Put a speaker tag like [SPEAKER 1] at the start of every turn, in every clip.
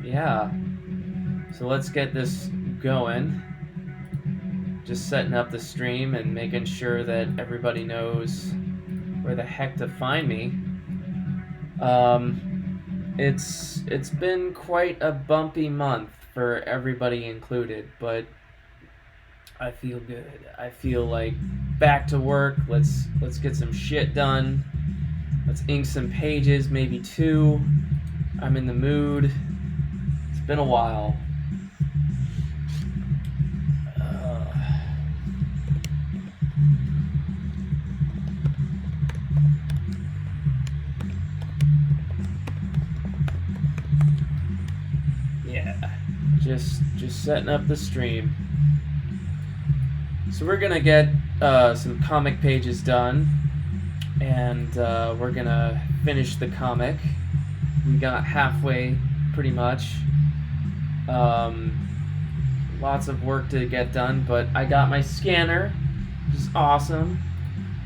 [SPEAKER 1] yeah. So let's get this going. Just setting up the stream and making sure that everybody knows where the heck to find me. It's been quite a bumpy month for everybody included, but I feel good. I feel like back to work. Let's get some shit done. Let's ink some pages, maybe 2. I'm in the mood. It's been a while. Yeah, just setting up the stream. So we're gonna get some comic pages done, and we're gonna finish the comic. We got halfway, pretty much. Lots of work to get done, but I got my scanner, which is awesome.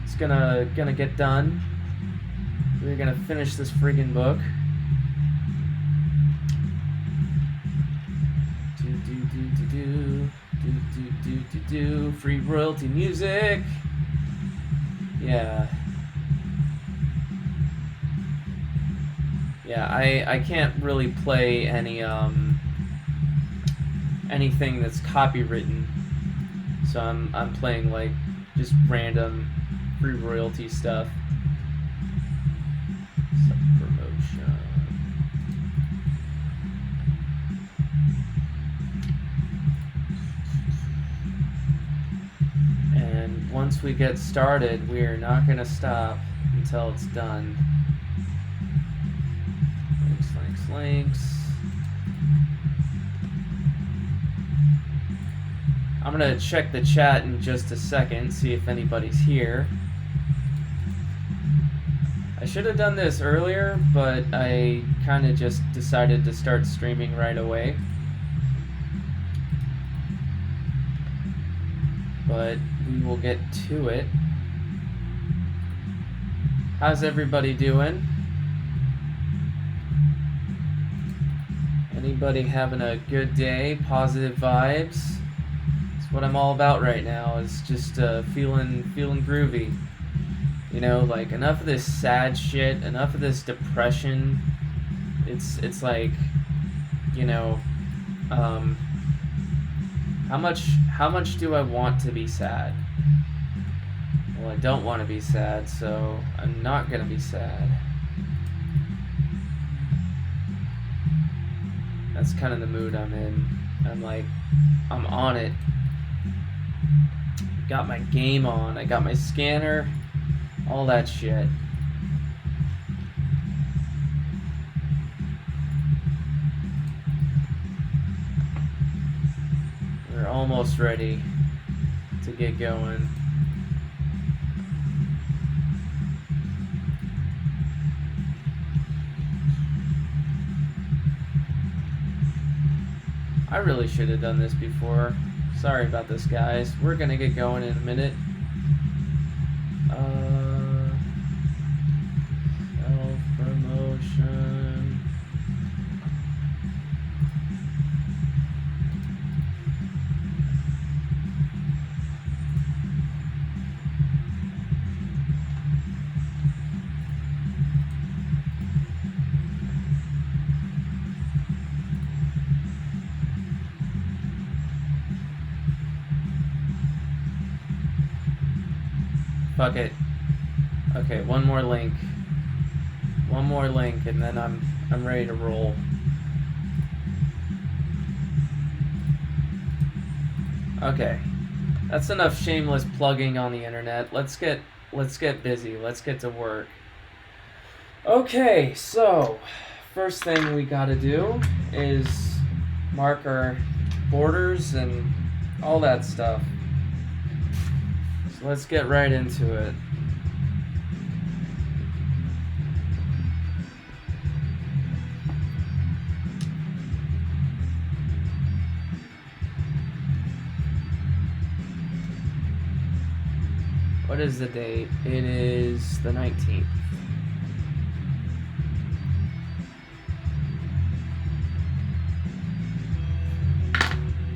[SPEAKER 1] It's gonna get done. We're gonna finish this friggin' book. Free royalty music. Yeah. Yeah, I can't really play any anything that's copywritten. So I'm playing like just random free royalty stuff. Promotion. And once we get started, we're not gonna stop until it's done. Links. I'm gonna check the chat in just a second, see if anybody's here. I should have done this earlier, but I kind of just decided to start streaming right away. But we will get to it. How's everybody doing? Anybody having a good day? Positive vibes? It's what I'm all about right now. Is just feeling groovy. You know, like enough of this sad shit, enough of this depression. It's like, you know, how much do I want to be sad? Well, I don't want to be sad, so I'm not gonna be sad. That's kind of the mood I'm in. I'm on it. Got my game on. I got my scanner. All that shit. We're almost ready to get going. I really should have done this before. Sorry about this, guys. We're gonna get going in a minute. Self-promotion. Fuck it. Okay, one more link. One more link, and then I'm ready to roll. Okay, that's enough shameless plugging on the internet. Let's get busy. Let's get to work. Okay, so first thing we gotta do is mark our borders and all that stuff. So let's get right into it. What is the date? It is the 19th.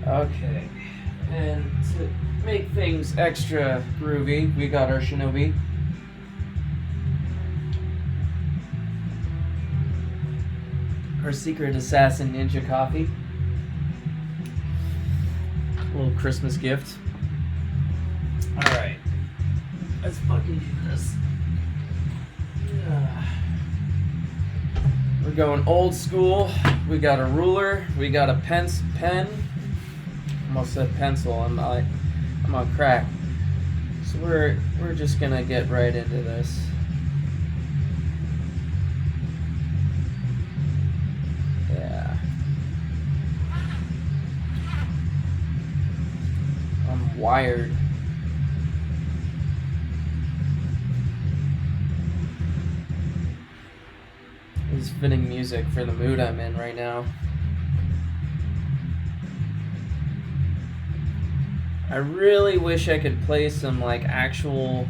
[SPEAKER 1] Okay. And to make things extra groovy, we got our Shinobi. Our secret assassin ninja coffee. A little Christmas gift. Alright. Let's fucking do this. We're going old school. We got a ruler. We got a pen. Almost said pencil. I'm on crack. So we're just gonna get right into this. Yeah. I'm wired. This is fitting music for the mood I'm in right now. I really wish I could play some like actual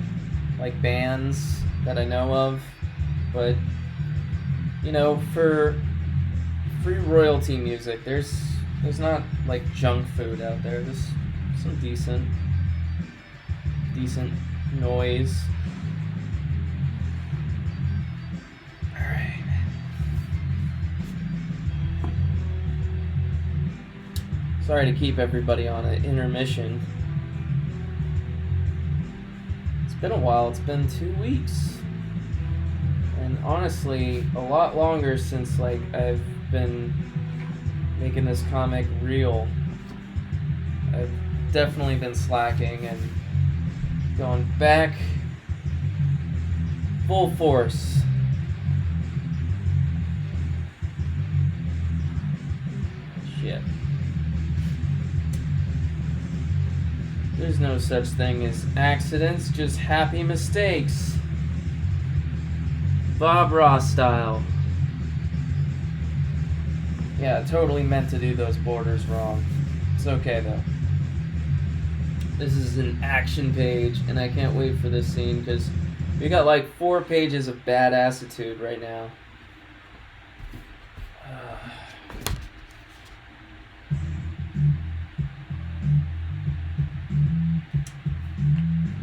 [SPEAKER 1] like bands that I know of, but you know, for free royalty music, there's not like junk food out there. There's some decent noise. Alright. Sorry to keep everybody on an intermission. It's been a while. It's been 2 weeks. And honestly, a lot longer since like I've been making this comic real. I've definitely been slacking and going back full force. Shit. There's no such thing as accidents, just happy mistakes. Bob Ross style. Yeah, I totally meant to do those borders wrong. It's okay though. This is an action page, and I can't wait for this scene because we got like 4 pages of bad attitude right now.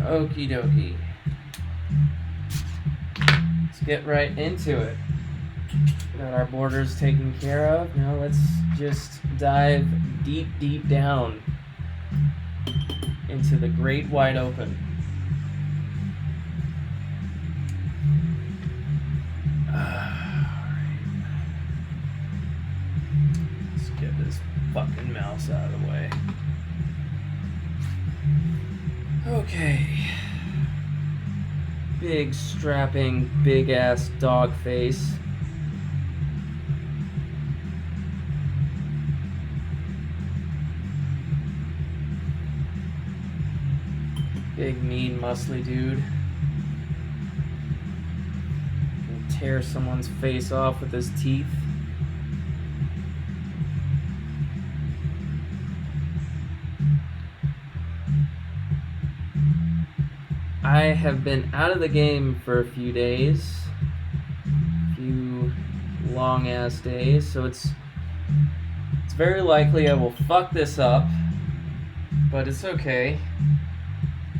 [SPEAKER 1] Okie dokie. Let's get right into it. Got our borders taken care of. Now let's just dive deep down into the great wide open. Alright. Let's get this fucking mouse out of the way. Okay. Big strapping, big ass dog face. Big, mean, muscly dude. Can tear someone's face off with his teeth. I have been out of the game for a few days. A few long ass days, so it's very likely I will fuck this up, but it's okay.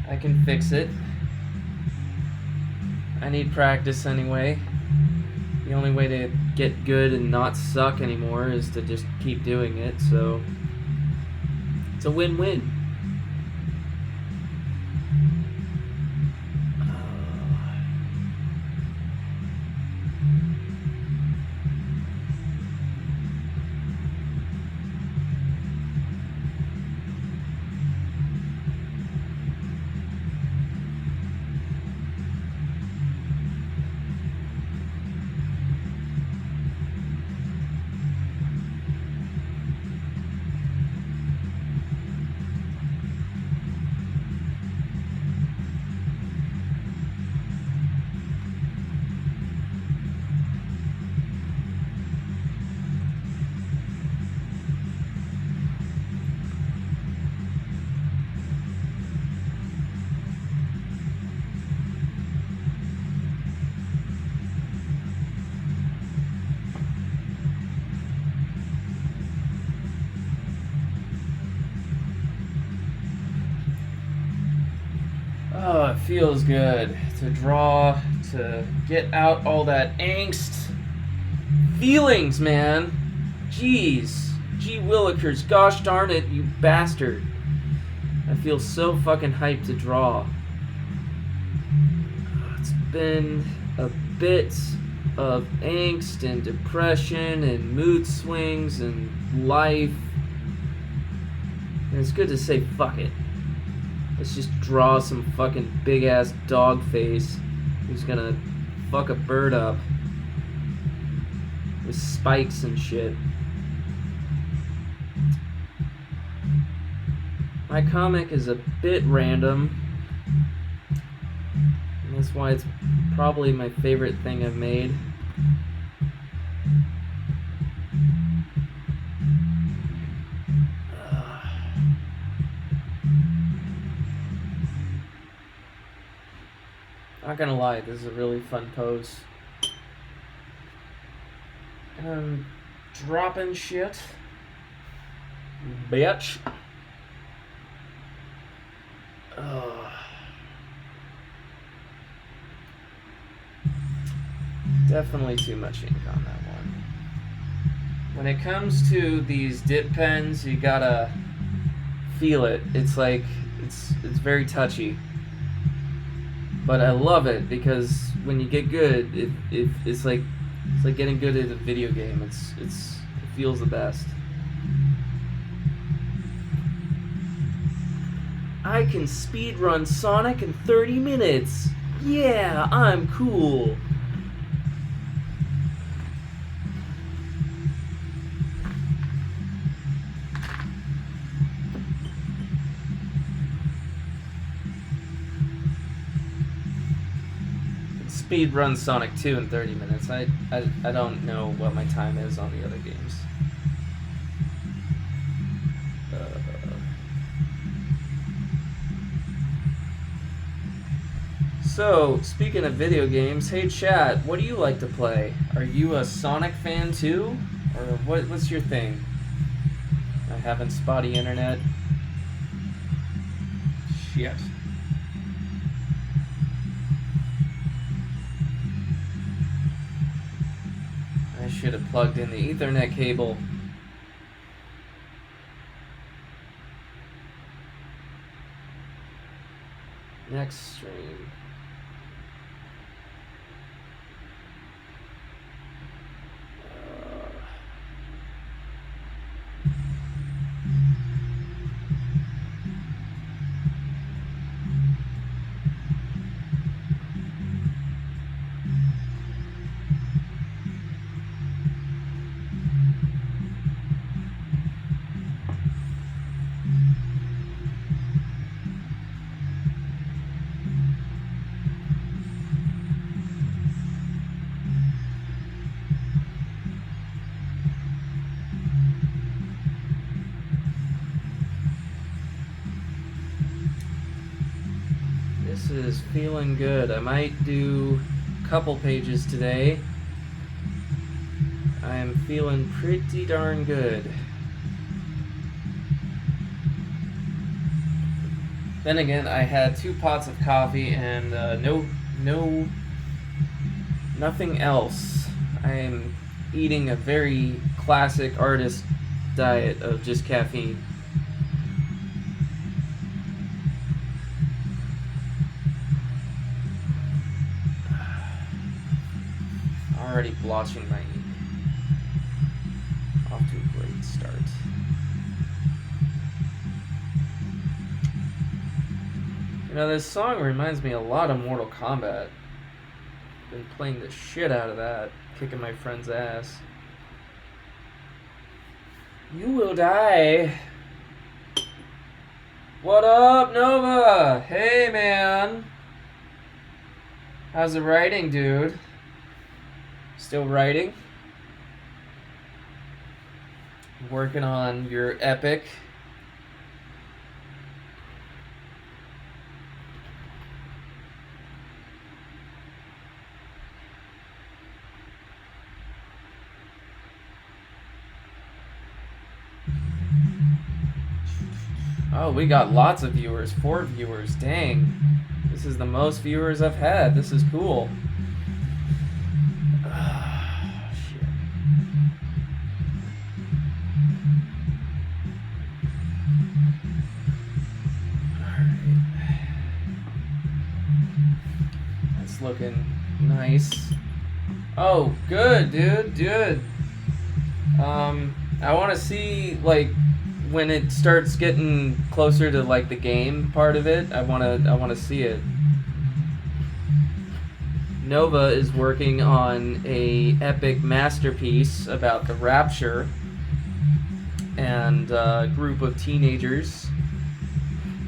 [SPEAKER 1] I can fix it. I need practice anyway. The only way to get good and not suck anymore is to just keep doing it, so it's a win-win. it feels good to draw, to get out all that angst. Feelings, man. Jeez. Gee willikers. Gosh darn it, you bastard. I feel so fucking hyped to draw. It's been a bit of angst and depression and mood swings and life. And it's good to say fuck it. Let's just draw some fucking big ass dog face who's gonna fuck a bird up with spikes and shit. My comic is a bit random, and that's why it's probably my favorite thing I've made. Not gonna lie, this is a really fun pose. And I'm dropping shit. Bitch. Definitely too much ink on that one. When it comes to these dip pens, you gotta feel it. It's like it's very touchy. But I love it because when you get good, it's like getting good at a video game. It feels the best. I can speedrun Sonic in 30 minutes. Yeah, I'm cool. Speedrun Sonic 2 in 30 minutes. I don't know what my time is on the other games. So, speaking of video games, hey chat, what do you like to play? Are you a Sonic fan too? Or what's your thing? I haven't spotty internet. Shit. I should have plugged in the Ethernet cable. Next stream. This is feeling good. I might do a couple pages today. I am feeling pretty darn good. Then again, I had 2 pots of coffee and nothing else. I am eating a very classic artist diet of just caffeine. Already blotching my ink. Off to a great start. You know, this song reminds me a lot of Mortal Kombat. Been playing the shit out of that, kicking my friend's ass. You will die. What up, Nova? Hey, man. How's the writing, dude? Still writing? Working on your epic. Oh, we got lots of viewers. 4 viewers. Dang. This is the most viewers I've had. This is cool. Shit. Alright. That's looking nice. Oh, good, dude. Good. I want to see, like, when it starts getting closer to, like, the game part of it. I want to see it. Nova is working on a epic masterpiece about the Rapture and a group of teenagers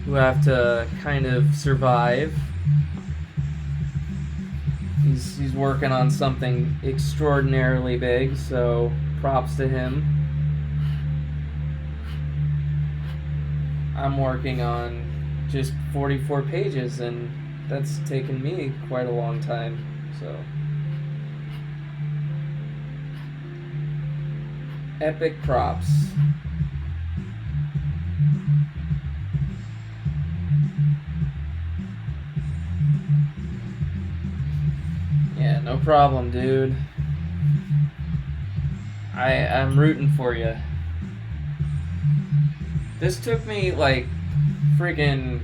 [SPEAKER 1] who have to kind of survive. He's working on something extraordinarily big, so props to him. I'm working on just 44 pages, and that's taken me quite a long time, so. Epic props. Yeah, no problem, dude. I'm rooting for you. This took me, like, freaking,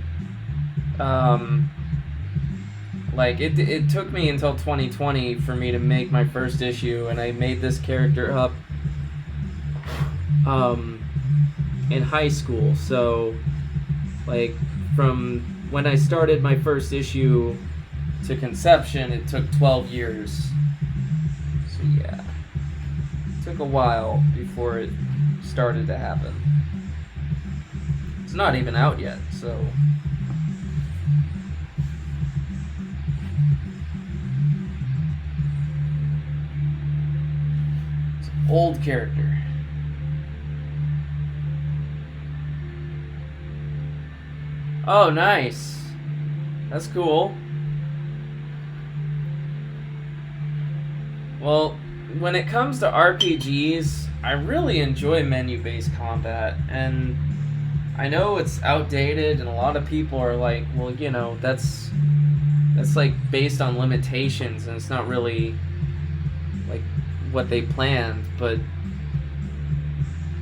[SPEAKER 1] like, it took me until 2020 for me to make my first issue, and I made this character up, in high school, so, like, from when I started my first issue to conception, it took 12 years. So, yeah. It took a while before it started to happen. It's not even out yet, so. It's an old character. Oh, nice. That's cool. Well, when it comes to RPGs, I really enjoy menu-based combat, and I know it's outdated, and a lot of people are like, well, you know, that's like based on limitations, and it's not really like what they planned, but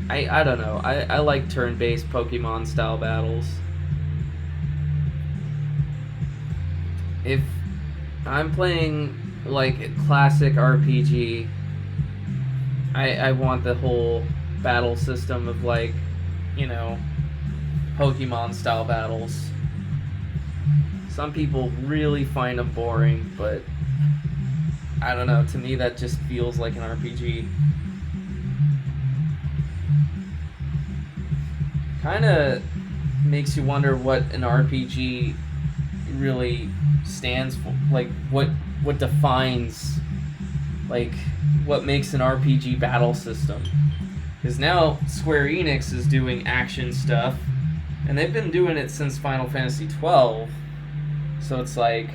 [SPEAKER 1] I don't know. I like turn-based Pokemon style battles. If I'm playing like a classic RPG, I want the whole battle system of, like, you know, Pokemon style battles. Some people really find them boring, but I don't know, to me that just feels like an RPG. Kinda makes you wonder what an RPG really stands for, like what defines, like, what makes an RPG battle system. Because now Square Enix is doing action stuff, and they've been doing it since Final Fantasy XII. So it's like,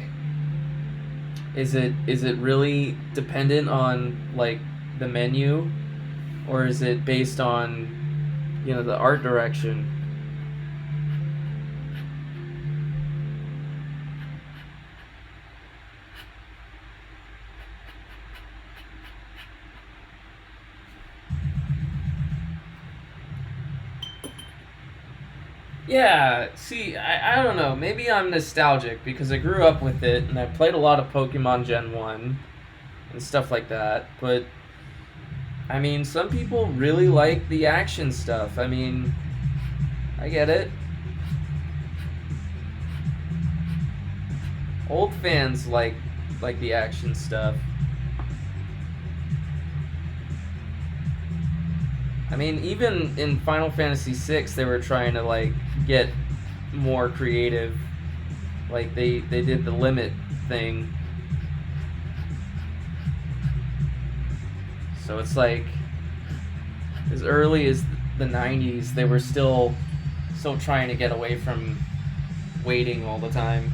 [SPEAKER 1] is it really dependent on, like, the menu, or is it based on, you know, the art direction? Yeah, see, I don't know. Maybe I'm nostalgic because I grew up with it and I played a lot of Pokemon Gen 1 and stuff like that. But, I mean, some people really like the action stuff. I mean, I get it. Old fans like the action stuff. I mean, even in Final Fantasy VI, they were trying to, like, get more creative. Like, they did the limit thing. So it's like, as early as the 90s, they were still trying to get away from waiting all the time.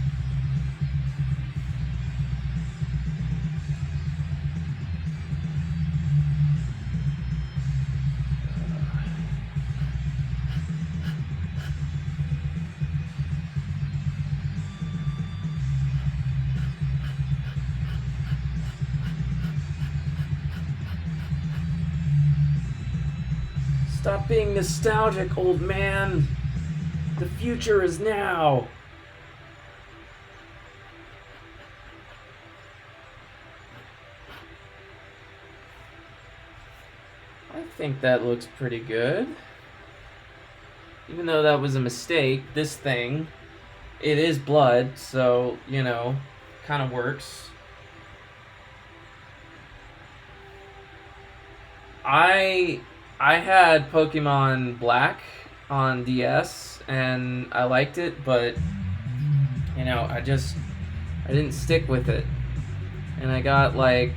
[SPEAKER 1] Stop being nostalgic, old man. The future is now. I think that looks pretty good. Even though that was a mistake, this thing, it is blood, so, you know, kind of works. I had Pokemon Black on DS, and I liked it, but, you know, I didn't stick with it. And I got, like,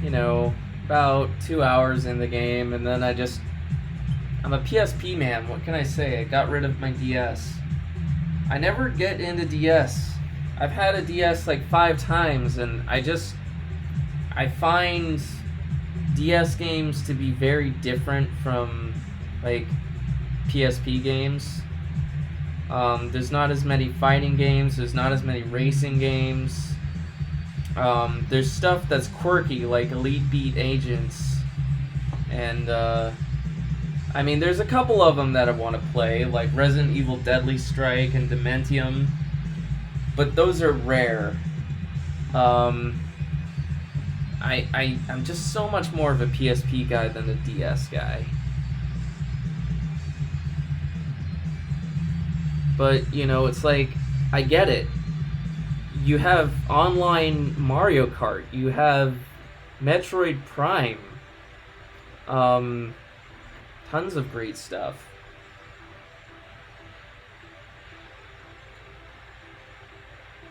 [SPEAKER 1] you know, about 2 hours in the game, and then I'm a PSP man, what can I say? I got rid of my DS. I never get into DS. I've had a DS like 5 times, and I find DS games to be very different from, like, PSP games. There's not as many fighting games, there's not as many racing games. There's stuff that's quirky, like Elite Beat Agents, and, I mean, there's a couple of them that I want to play, like Resident Evil Deadly Strike and Dementium, but those are rare. I'm just so much more of a PSP guy than a DS guy. But, you know, it's like, I get it. You have online Mario Kart, you have Metroid Prime, tons of great stuff.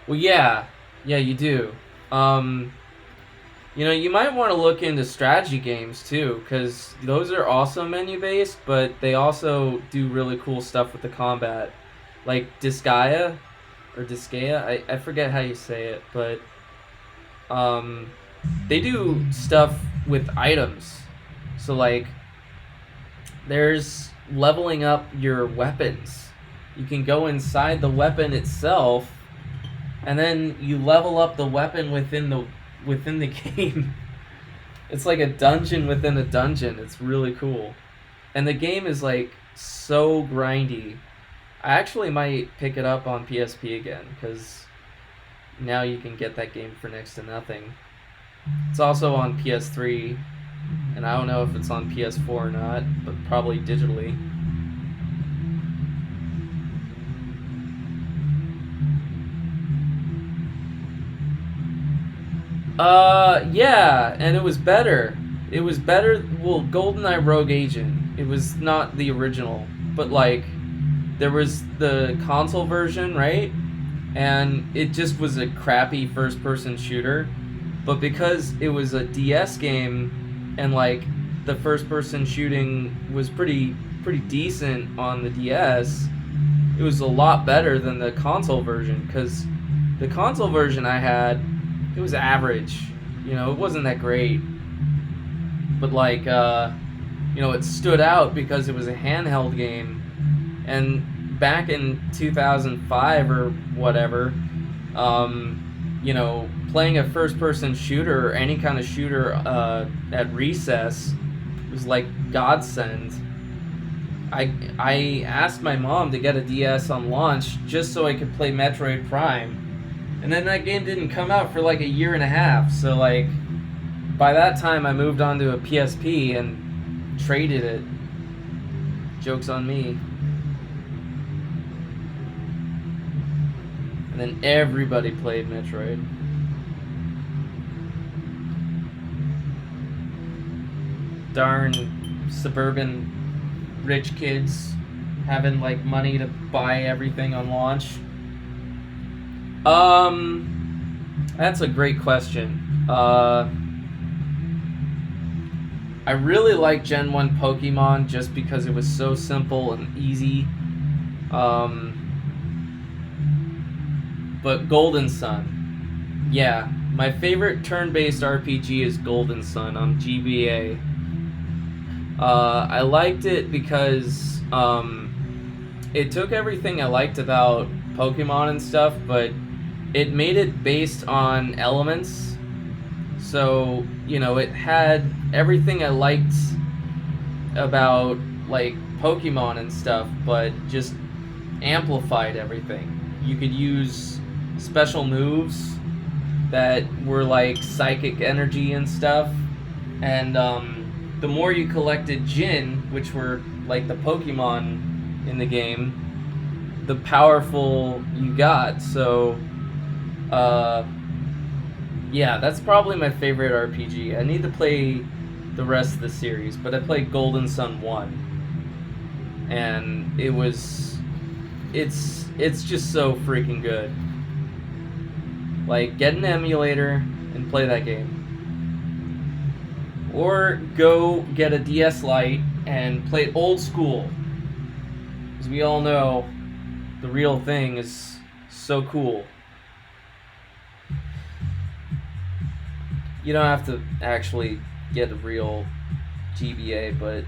[SPEAKER 1] Well, yeah, you do. You know, you might want to look into strategy games too, because those are also menu-based, but they also do really cool stuff with the combat. Like Disgaea, or Disgaea, I forget how you say it, but they do stuff with items. So, like, there's leveling up your weapons. You can go inside the weapon itself, and then you level up the weapon within the game. It's like a dungeon within a dungeon. It's really cool. And the game is, like, so grindy. I actually might pick it up on PSP again, because now you can get that game for next to nothing. It's also on PS3, and I don't know if it's on PS4 or not, but probably digitally. Yeah, and it was better. It was better, well, GoldenEye Rogue Agent. It was not the original, but, like, there was the console version, right? And it just was a crappy first-person shooter. But because it was a DS game, and, like, the first-person shooting was pretty decent on the DS, it was a lot better than the console version. Because the console version I had, it was average. You know, it wasn't that great. But, like, you know, it stood out because it was a handheld game. And back in 2005 or whatever, you know, playing a first-person shooter or any kind of shooter at recess was like godsend. I asked my mom to get a DS on launch just so I could play Metroid Prime. And then that game didn't come out for like a year and a half. So, like, by that time I moved on to a PSP and traded it. Joke's on me. And then everybody played Metroid. Darn suburban rich kids having, like, money to buy everything on launch. That's a great question. I really like Gen 1 Pokemon just because it was so simple and easy. But Golden Sun. Yeah, my favorite turn-based RPG is Golden Sun on GBA. I liked it because it took everything I liked about Pokemon and stuff, but it made it based on elements. So, you know, it had everything I liked about like Pokemon and stuff, but just amplified everything. You could use special moves that were like psychic energy and stuff, and the more you collected Jin, which were like the Pokemon in the game, the powerful you got. So, yeah, that's probably my favorite RPG. I need to play the rest of the series, but I played Golden Sun 1, and it's just so freaking good. Like, get an emulator and play that game. Or go get a DS Lite and play it old school. Because we all know the real thing is so cool. You don't have to actually get a real GBA, but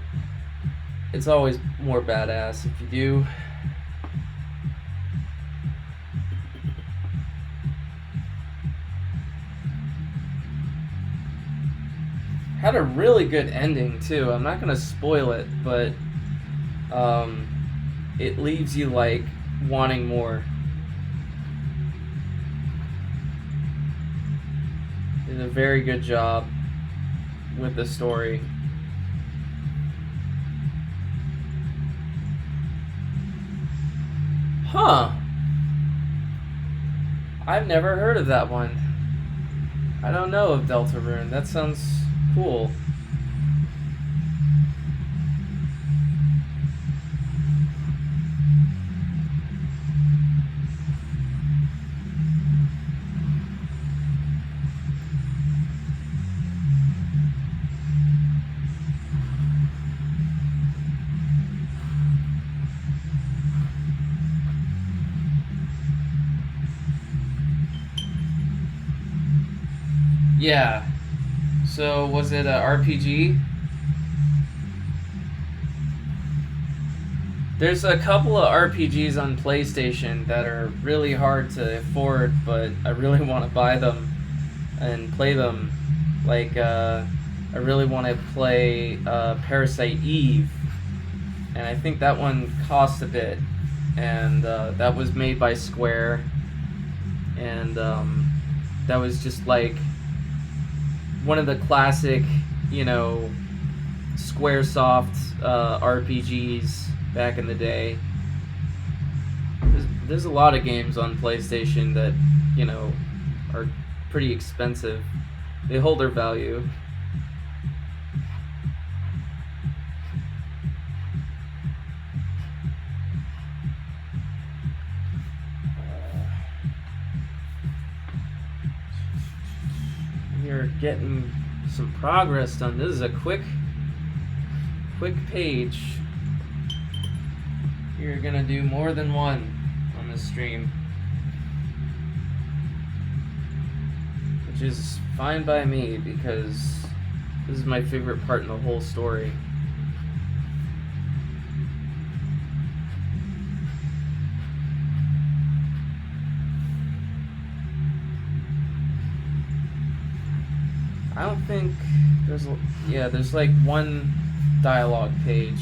[SPEAKER 1] it's always more badass if you do. Had a really good ending too. I'm not gonna spoil it, but it leaves you like wanting more. Did a very good job with the story. Huh. I've never heard of that one. I don't know of Deltarune. That sounds cool. Yeah. So, was it a RPG? There's a couple of RPGs on PlayStation that are really hard to afford, but I really want to buy them and play them. Like, I really want to play Parasite Eve, and I think that one cost a bit, and that was made by Square, and that was just like one of the classic, Squaresoft RPGs back in the day. There's a lot of games on PlayStation that, are pretty expensive. They hold their value. You're getting some progress done. This is a quick page. You're gonna do more than one on this stream, which is fine by me because this is my favorite part in the whole story. I don't think there's like one dialogue page.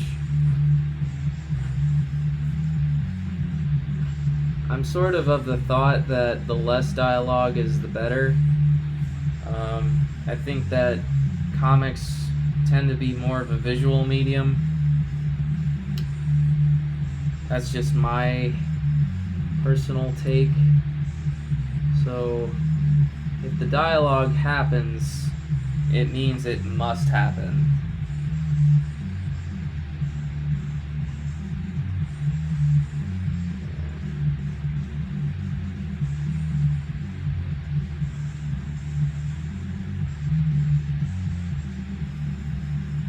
[SPEAKER 1] I'm sort of the thought that the less dialogue is the better. I think that comics tend to be more of a visual medium. That's just my personal take. So if the dialogue happens, it means it must happen.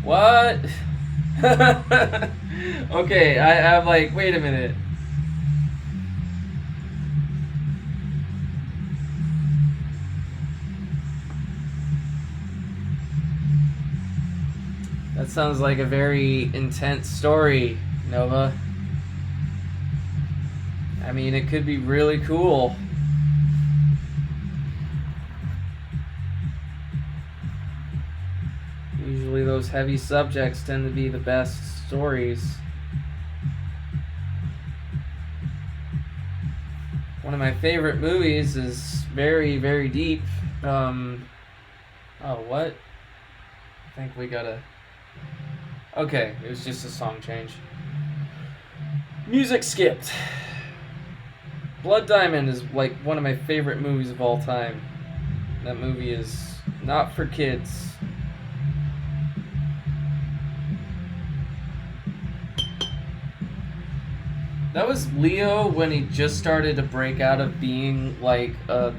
[SPEAKER 1] What? Okay, I'm like, wait a minute. That sounds like a very intense story, Nova. I mean, it could be really cool. Usually those those heavy subjects tend to be the best stories. One of my favorite movies is very, very deep. Oh, what? I think we gotta... Okay, it was just a song change. Music skipped. Blood Diamond is like one of my favorite movies of all time. That movie is not for kids. That was Leo when he just started to break out of being like a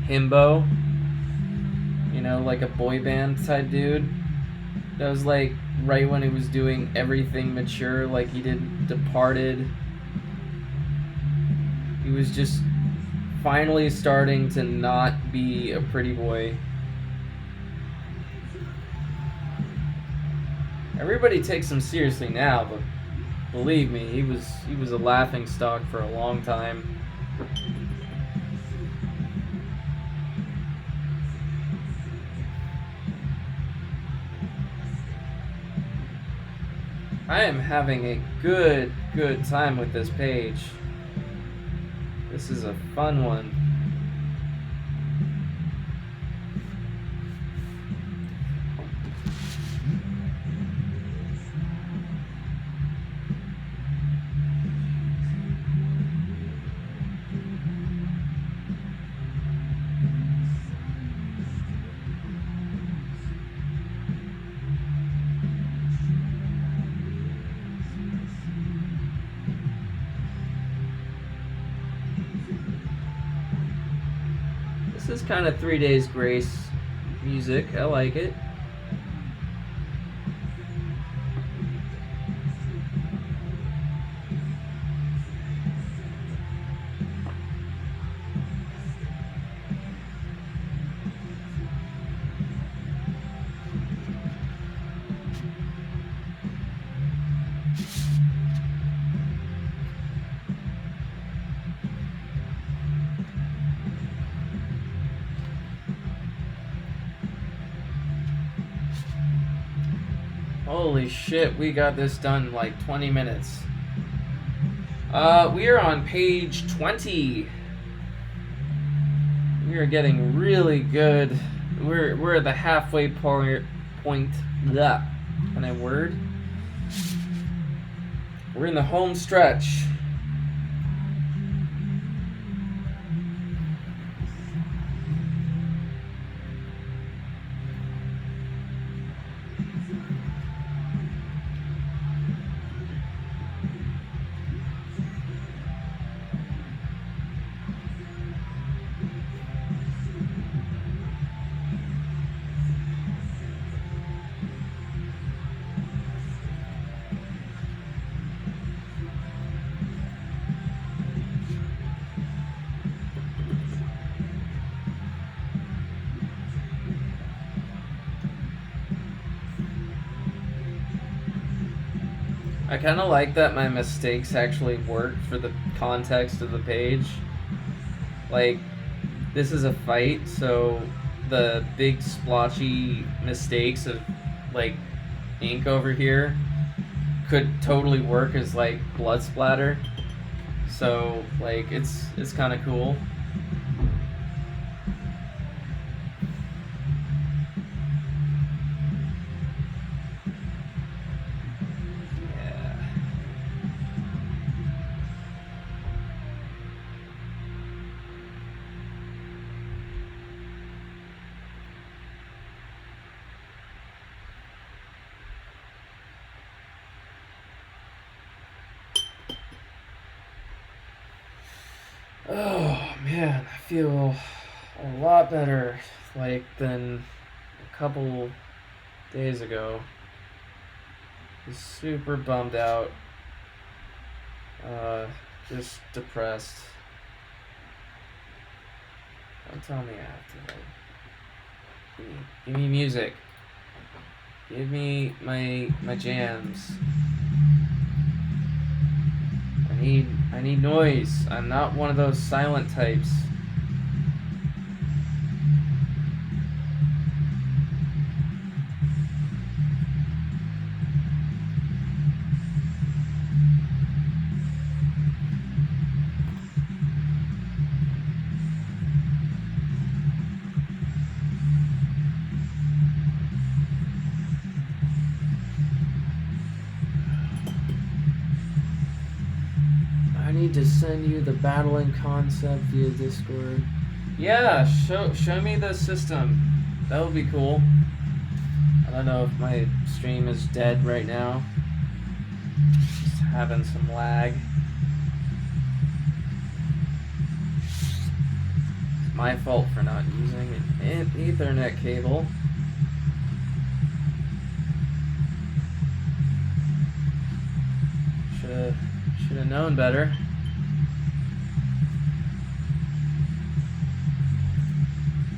[SPEAKER 1] himbo. You know, like a boy band type dude. That was like right when he was doing everything mature, like he did Departed. He was just finally starting to not be a pretty boy. Everybody takes him seriously now, but believe me, he was a laughingstock for a long time. I am having a good time with this page. This is a fun one. This is kind of 3 Days Grace music. I like it. Holy shit, we got this done in like 20 minutes. We are on page 20. We are getting really good. We're at the halfway point. Blah. Can I word? We're in the home stretch. I kind of like that my mistakes actually work for the context of the page. Like, this is a fight, so the big splotchy mistakes of, like, ink over here could totally work as, like, blood splatter. So, like, it's kind of cool. Oh man, I feel a lot better, like, than a couple days ago. Was super bummed out. Just depressed. Don't tell me I have to, like, give me music. Give me my jams. I need noise. I'm not one of those silent types. need to send you the battling concept via Discord. Yeah, show me the system. That would be cool. I don't know if my stream is dead right now. Just having some lag. It's my fault for not using an Ethernet cable. Should have known better.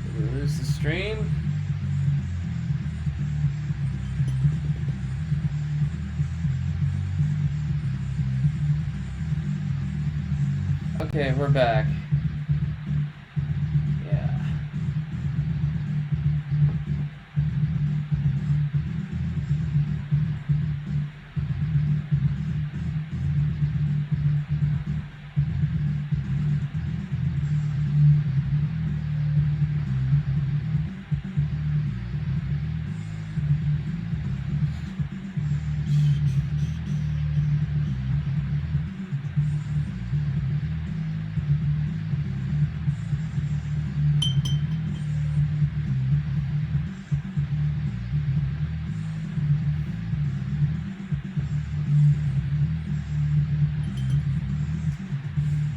[SPEAKER 1] Did we lose the stream? Okay, we're back. Yeah.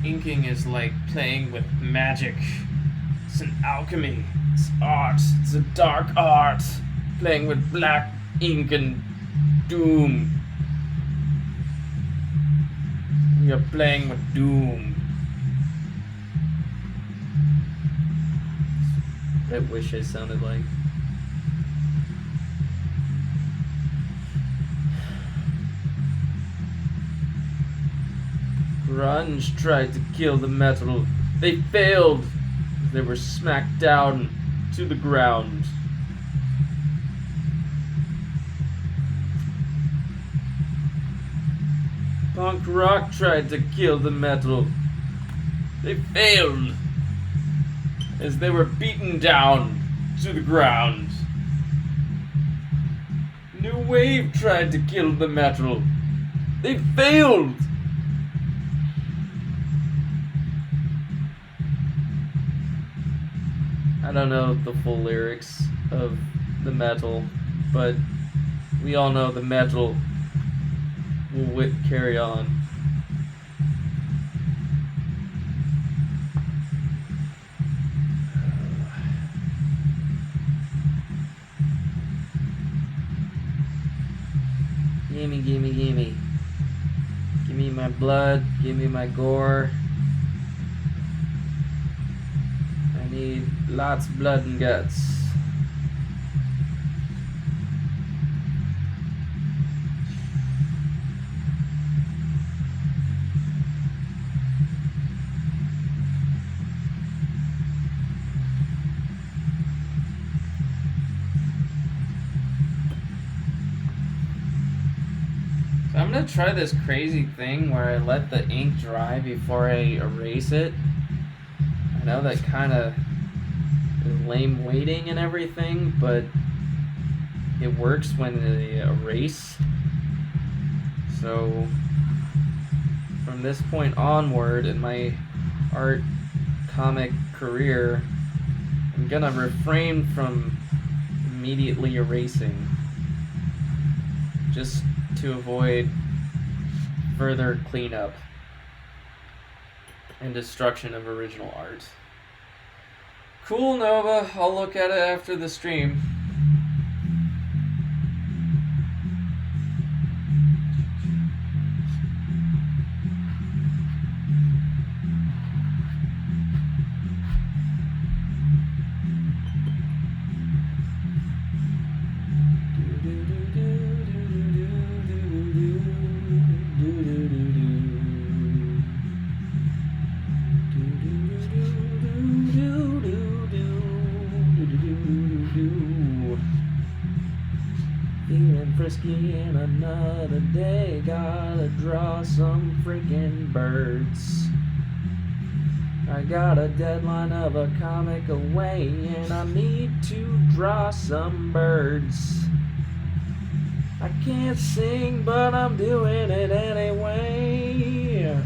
[SPEAKER 1] Inking is like playing with magic. It's an alchemy. It's art. It's a dark art. Playing with black ink and doom. You're playing with doom. I wish I sounded like. Grunge tried to kill the metal. They failed. They were smacked down to the ground. Punk rock tried to kill the metal. They failed as they were beaten down to the ground. New wave tried to kill the metal. They failed. I don't know the full lyrics of the metal, but we all know the metal will carry on. Gimme, gimme, gimme. Give me my blood, give me my gore. I need lots of blood and guts. So I'm gonna try this crazy thing where I let the ink dry before I erase it. I know that kind of is lame waiting and everything, but it works when they erase. So from this point onward in my art comic career, I'm gonna refrain from immediately erasing, just to avoid further cleanup and destruction of original art. Cool, Nova. I'll look at it after the stream. Feeling frisky in another day. Gotta draw some freaking birds. I got a deadline of a comic away, and I need to draw some birds. I can't sing, but I'm doing it anyway.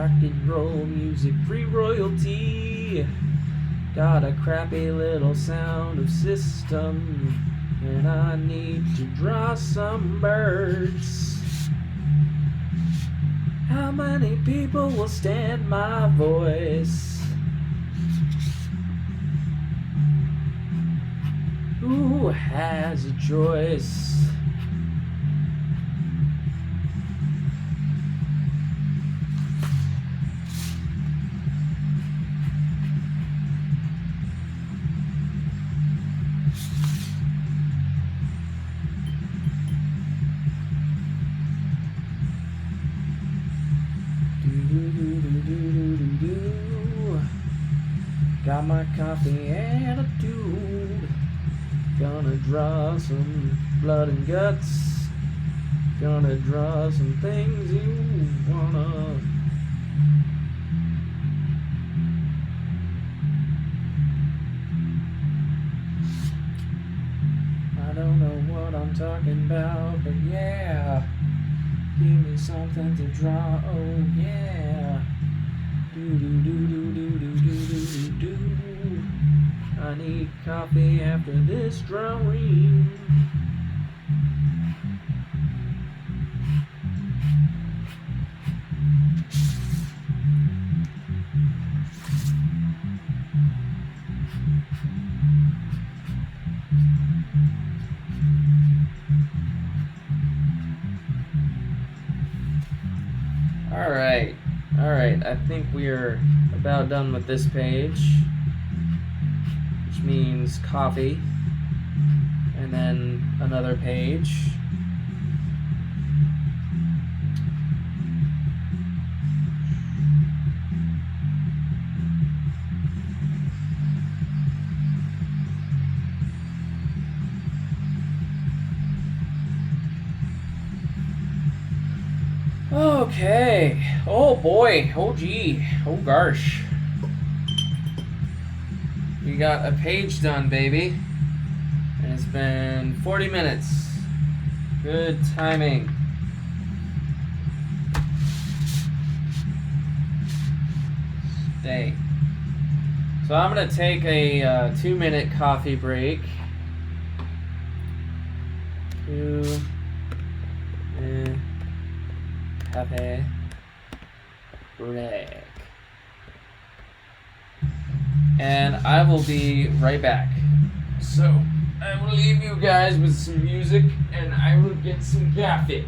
[SPEAKER 1] rock and roll music, free royalty. Got a crappy little sound system, and I need to draw some birds. How many people will stand my voice? Who has a choice? Got my coffee and a tune. Gonna draw some blood and guts. Gonna draw some things you wanna. I don't know what I'm talking about, but yeah. Give me something to draw, oh yeah. Do do do do do do do do do. I need coffee after this drawing. All right, I think we're about done with this page, which means coffee, and then another page. Okay. Oh boy. Oh gee. Oh gosh. We got a page done, baby. And it's been 40 minutes. Good timing. Stay. So I'm going to take a 2-minute coffee break. 2 coffee break. And I will be right back. So I will leave you guys with some music and I will get some coffee.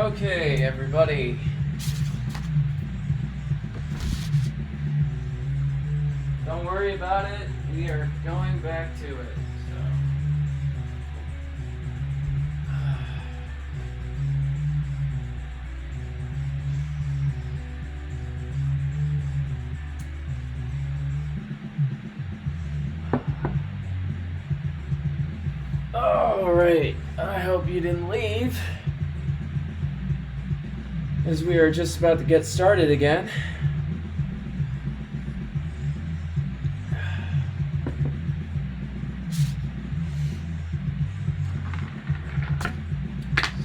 [SPEAKER 1] Okay, everybody. Don't worry about it. We are going back to it. Alright, I hope you didn't leave, as we are just about to get started again.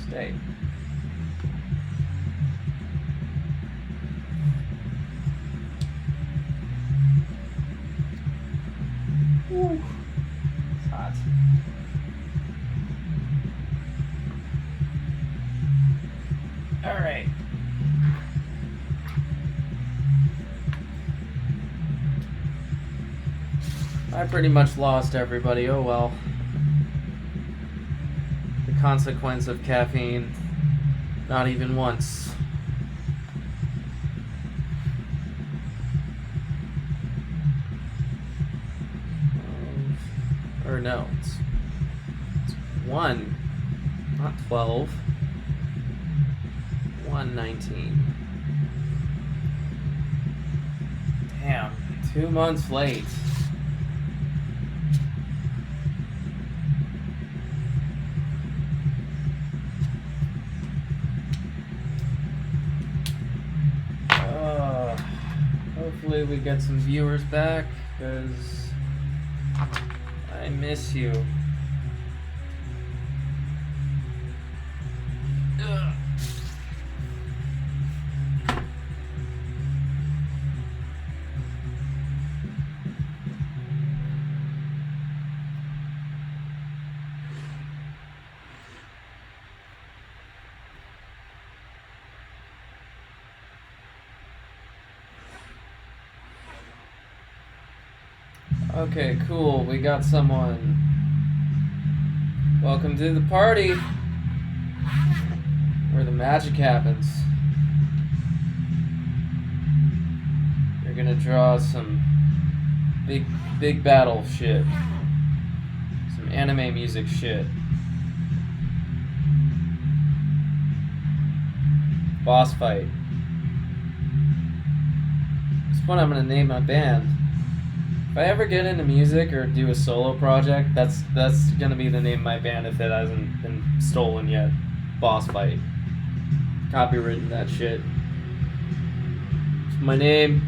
[SPEAKER 1] Stay. Woo. It's hot. All right. I pretty much lost everybody. Oh well. The consequence of caffeine. Not even once. Or no, it's 1, not 12. 119. Damn, 2 months late. Hopefully we get some viewers back, because I miss you. Ugh. Okay, cool. We got someone. Welcome to the party, where the magic happens. You're gonna draw some big battle shit. Some anime music shit. Boss fight. That's what I'm gonna name my band. If I ever get into music or do a solo project, that's gonna be the name of my band if it hasn't been stolen yet. Boss fight. Copywritten that shit. It's my name,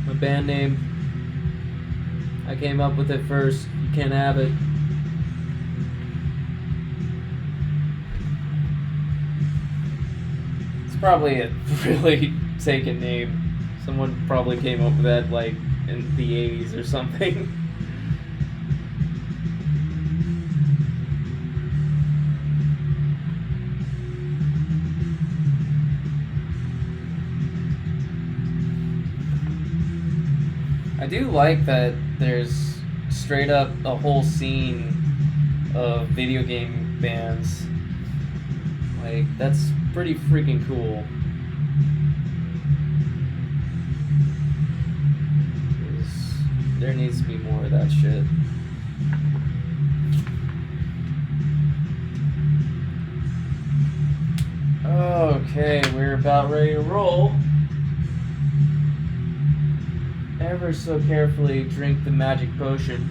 [SPEAKER 1] my band name. I came up with it first. You can't have it. It's probably a really taken name. Someone probably came up with that like in the 80s or something. I do like that there's straight up a whole scene of video game bands. Like, that's pretty freaking cool. There needs to be more of that shit. Okay, we're about ready to roll. Ever so carefully drink the magic potion.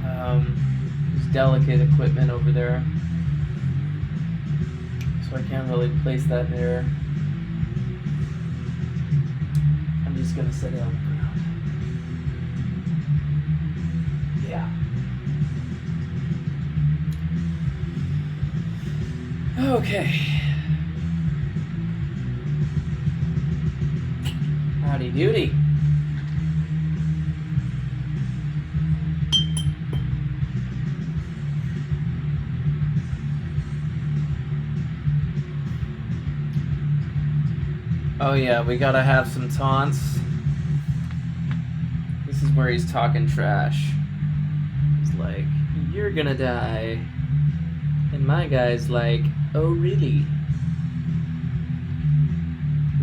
[SPEAKER 1] There's delicate equipment over there, so I can't really place that there. I'm just gonna set it on the ground. Yeah. Okay. Howdy doody. Oh yeah, we gotta have some taunts. This is where he's talking trash. He's like, you're gonna die. And my guy's like, oh really?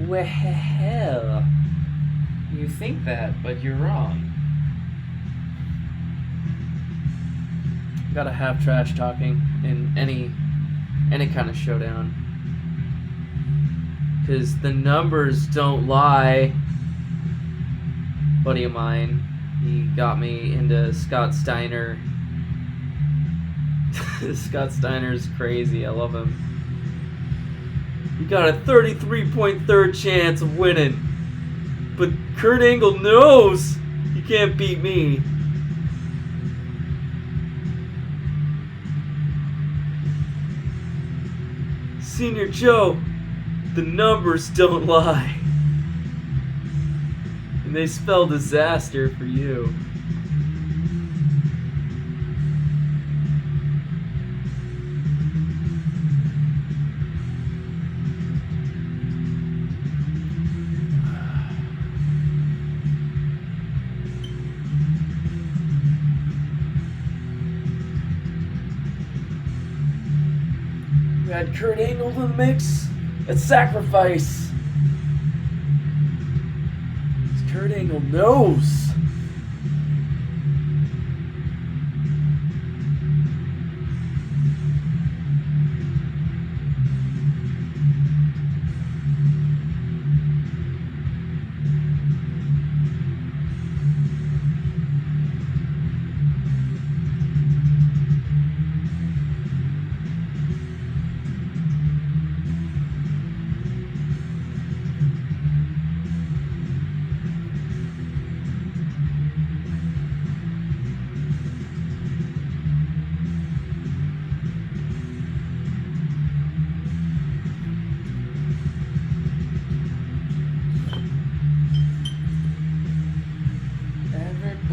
[SPEAKER 1] Well, you think that, but you're wrong. Gotta have trash talking in any kind of showdown. Because the numbers don't lie. Buddy of mine, he got me into Scott Steiner. Scott Steiner's crazy. I love him. You got a 33.3 chance of winning. But Kurt Angle knows he can't beat me. Senior Joe, the numbers don't lie. And they spell disaster for you. We had Kurt Angle in the mix at Sacrifice. Kurt Angle knows.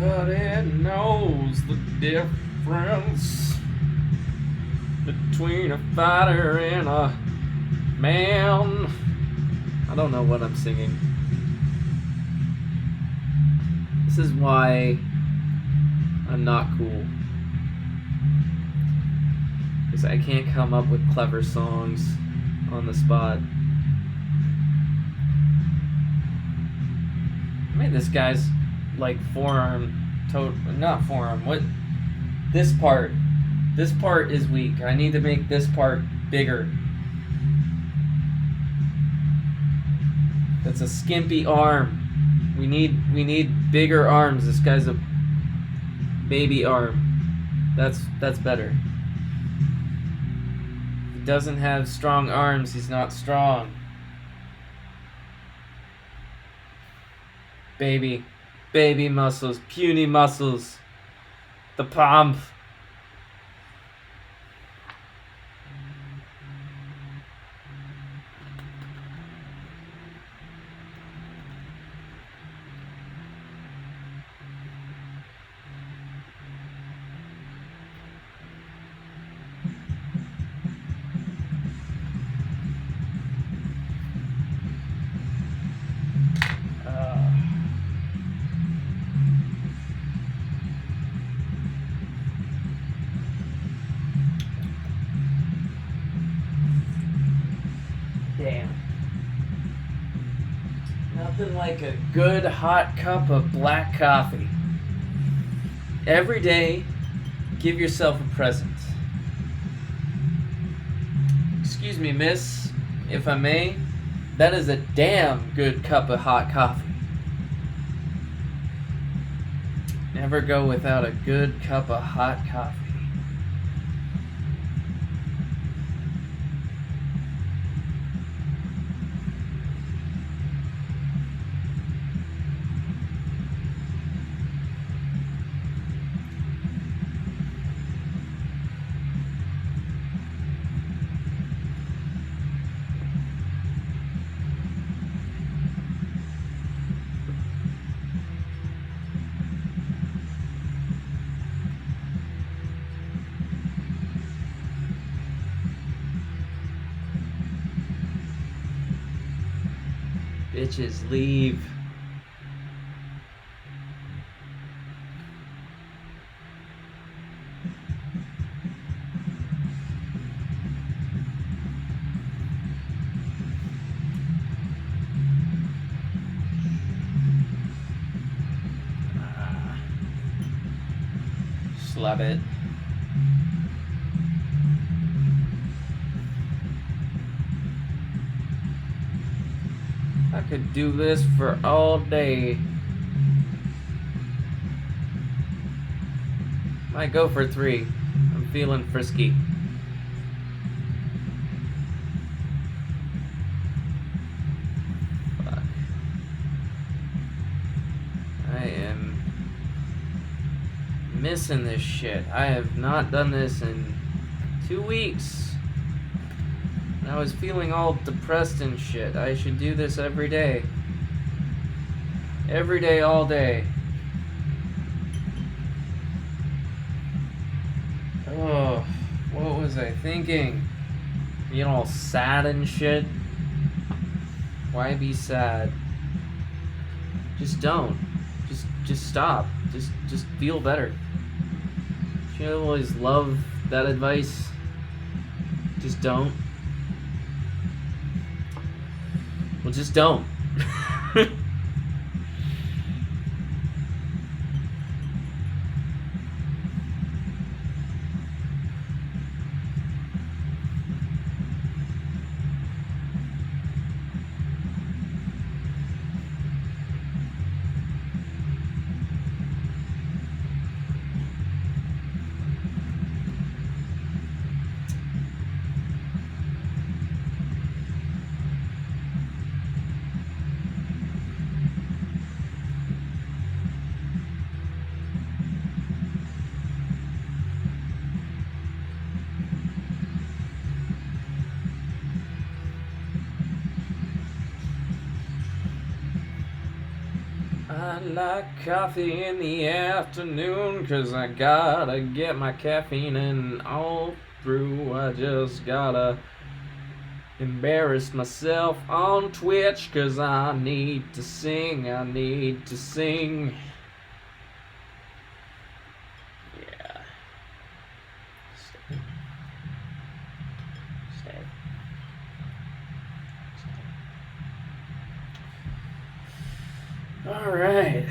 [SPEAKER 1] Everybody knows the difference between a fighter and a man. I don't know what I'm singing. This is why I'm not cool. Because I can't come up with clever songs on the spot. I mean, this guy's like forearm, not forearm, what? This part is weak. I need to make this part bigger. That's a skimpy arm. We need bigger arms. This guy's a baby arm. That's better. He doesn't have strong arms. He's not strong. Baby muscles, puny muscles. The pump. Damn. Nothing like a good hot cup of black coffee. Every day, give yourself a present. Excuse me, miss, if I may, that is a damn good cup of hot coffee. Never go without a good cup of hot coffee. Bitches, leave. love it. I could do this for all day. Might go for 3. I'm feeling frisky. Fuck. I am missing this shit. I have not done this in 2 weeks. I was feeling all depressed and shit. I should do this every day. Every day, all day. Oh, what was I thinking? Being all sad and shit? Why be sad? Just don't. Just stop. Just feel better. You always love that advice. Just don't. Well, just don't. I like coffee in the afternoon 'cause I gotta get my caffeine in all through. I just gotta embarrass myself on Twitch 'cause I need to sing. Yeah. Stay. All right.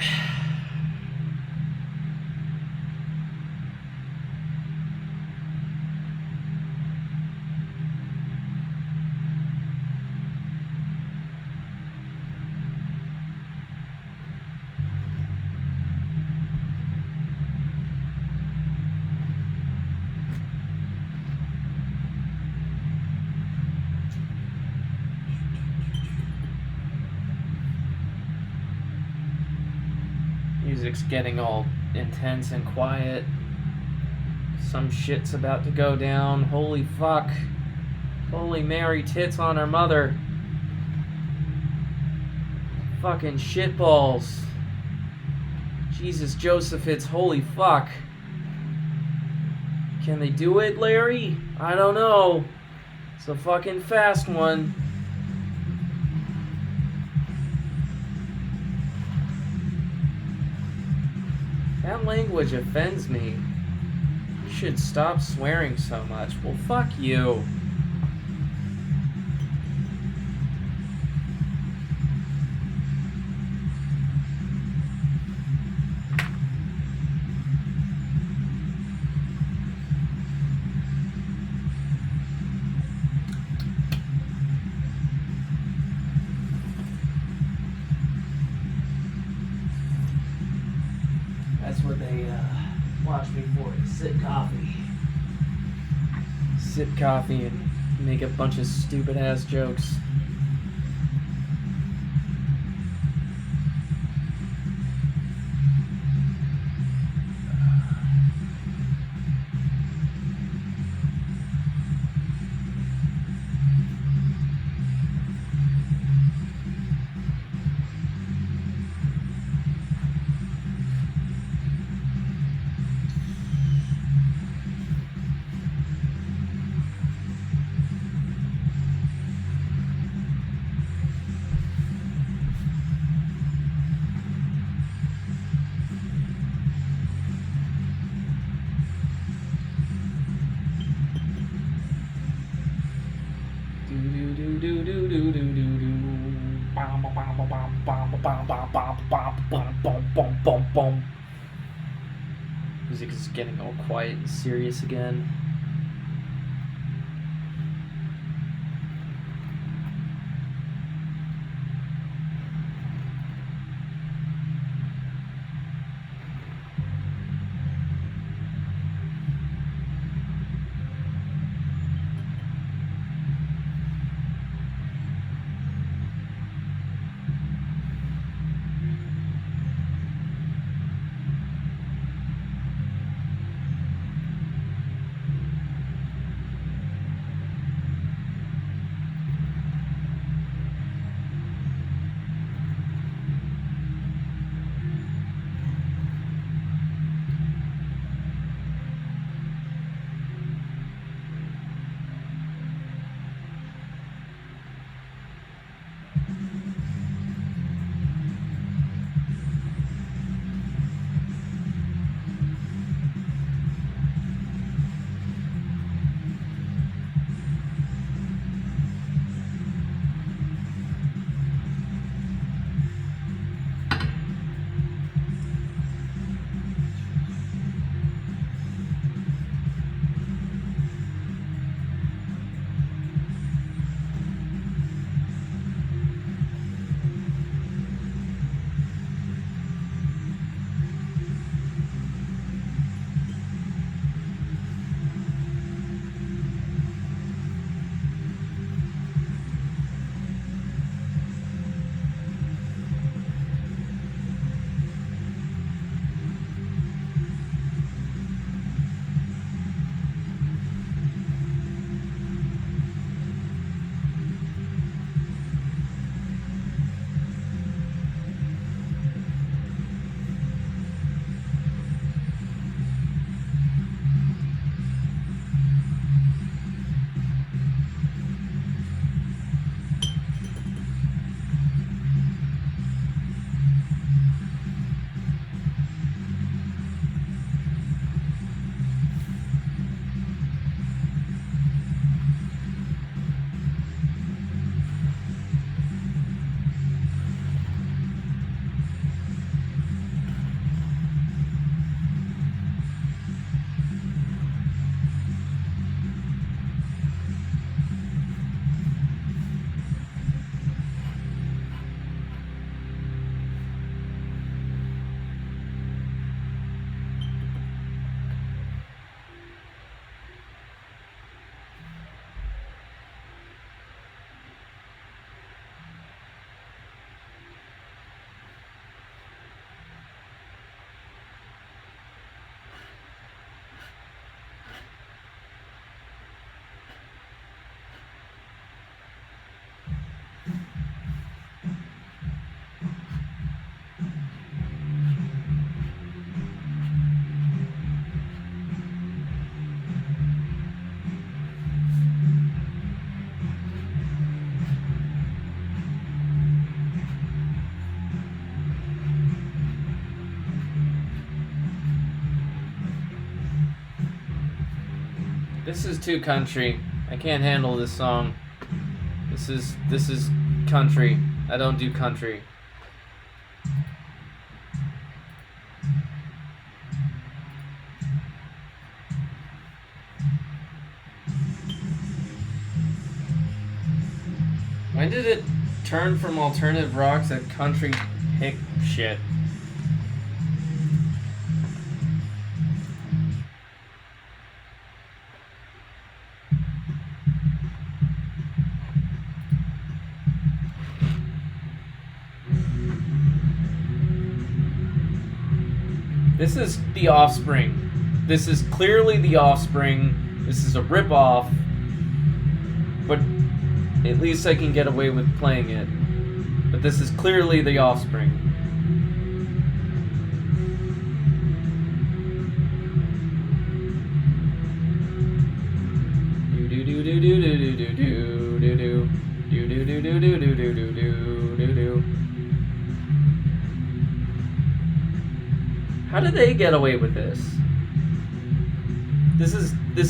[SPEAKER 1] Music's getting all intense and quiet. Some shit's about to go down. Holy fuck. Holy Mary tits on her mother. Fucking shitballs. Jesus Joseph, it's holy fuck. Can they do it, Larry? I don't know. It's a fucking fast one. That language offends me. You should stop swearing so much. Well, fuck you. That's what they watch me for, sip coffee. Sip coffee and make a bunch of stupid ass jokes. Music is getting all quiet and serious again. This is too country. I can't handle this song. This is country. I don't do country. When did it turn from alternative rock to country hick shit? This is The Offspring. This is clearly The Offspring. This is a rip-off. But at least I can get away with playing it. But this is clearly The Offspring. How did they get away with this? This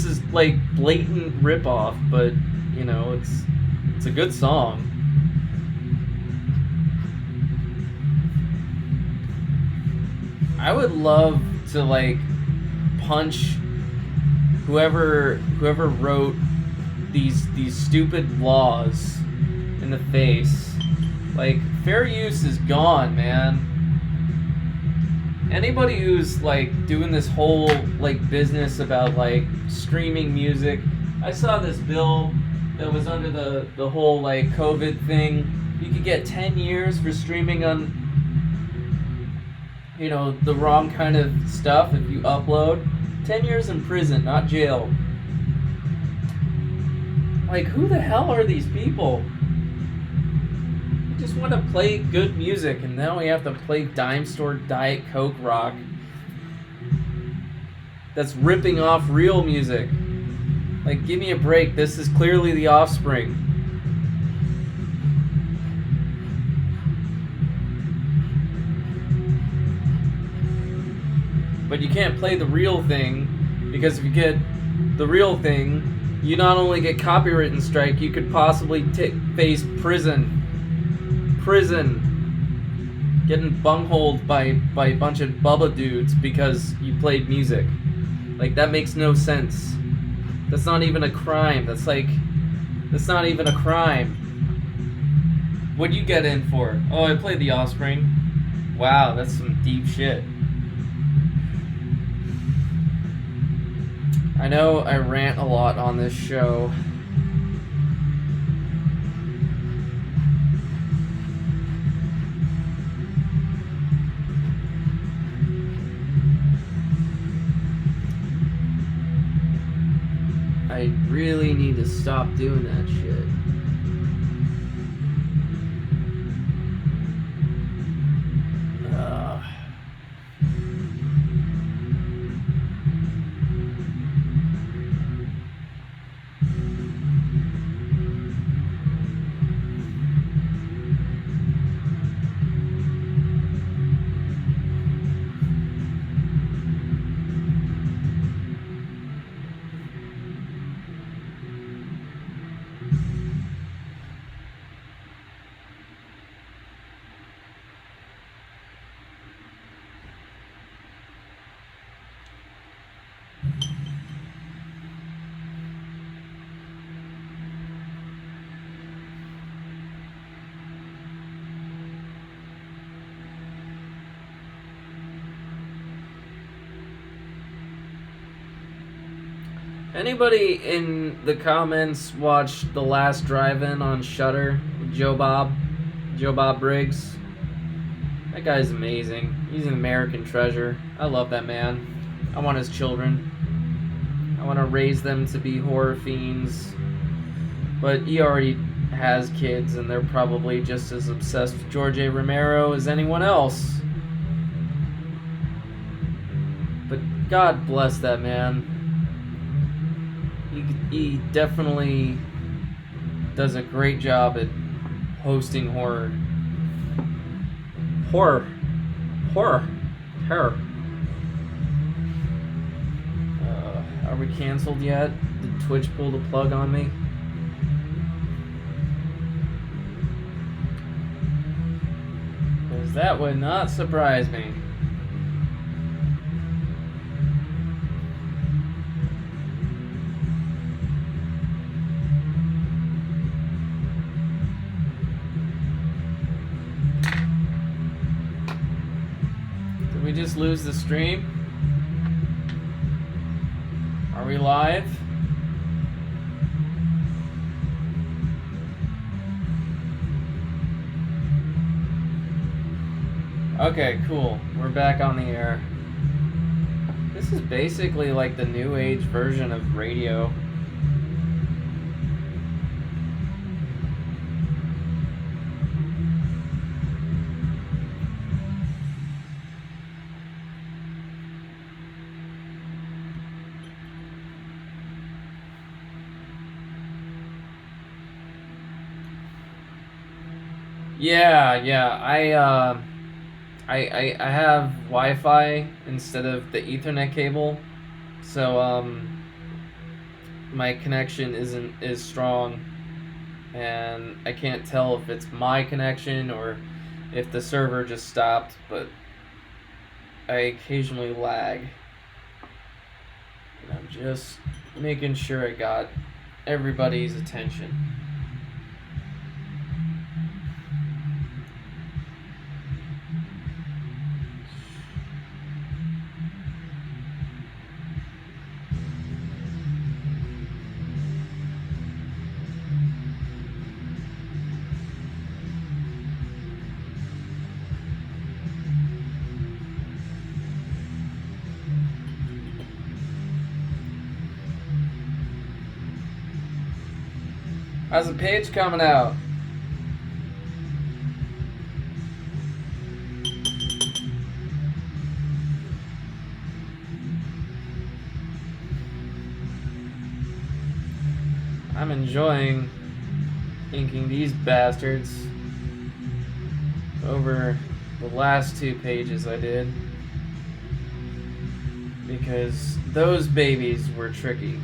[SPEAKER 1] is like blatant rip-off, but you know, it's a good song. I would love to like punch whoever wrote these stupid laws in the face. Like, fair use is gone, man. Anybody who's like doing this whole like business about like streaming music, I saw this bill that was under the whole like COVID thing. You could get 10 years for streaming on, you know, the wrong kind of stuff if you upload. 10 years in prison, not jail. Like, who the hell are these people? We just want to play good music, and now we have to play dime store Diet Coke rock that's ripping off real music. Like, give me a break. This is clearly The Offspring. But you can't play the real thing, because if you get the real thing, you not only get copyright strike, you could possibly face prison. Getting bungholed by a bunch of Bubba dudes because you played music. Like, that makes no sense. That's not even a crime. That's not even a crime. What'd you get in for? Oh, I played The Offspring. Wow, that's some deep shit. I know I rant a lot on this show. I really need to stop doing that shit. Anybody in the comments watch The Last Drive-In on Shudder with Joe Bob Briggs? That guy's amazing. He's an American treasure. I love that man. I want his children. I want to raise them to be horror fiends. But he already has kids, and they're probably just as obsessed with George A. Romero as anyone else. But God bless that man. He definitely does a great job at hosting horror. Are we canceled yet? Did Twitch pull the plug on me? Because that would not surprise me. We just lose the stream? Are we live? Okay, cool. We're back on the air. This is basically like the new age version of radio. Yeah. I have Wi-Fi instead of the Ethernet cable, so my connection isn't as strong, and I can't tell if it's my connection or if the server just stopped, but I occasionally lag. Just making sure I got everybody's attention. How's the page coming out? I'm enjoying inking these bastards over the last 2 pages I did, because those babies were tricky.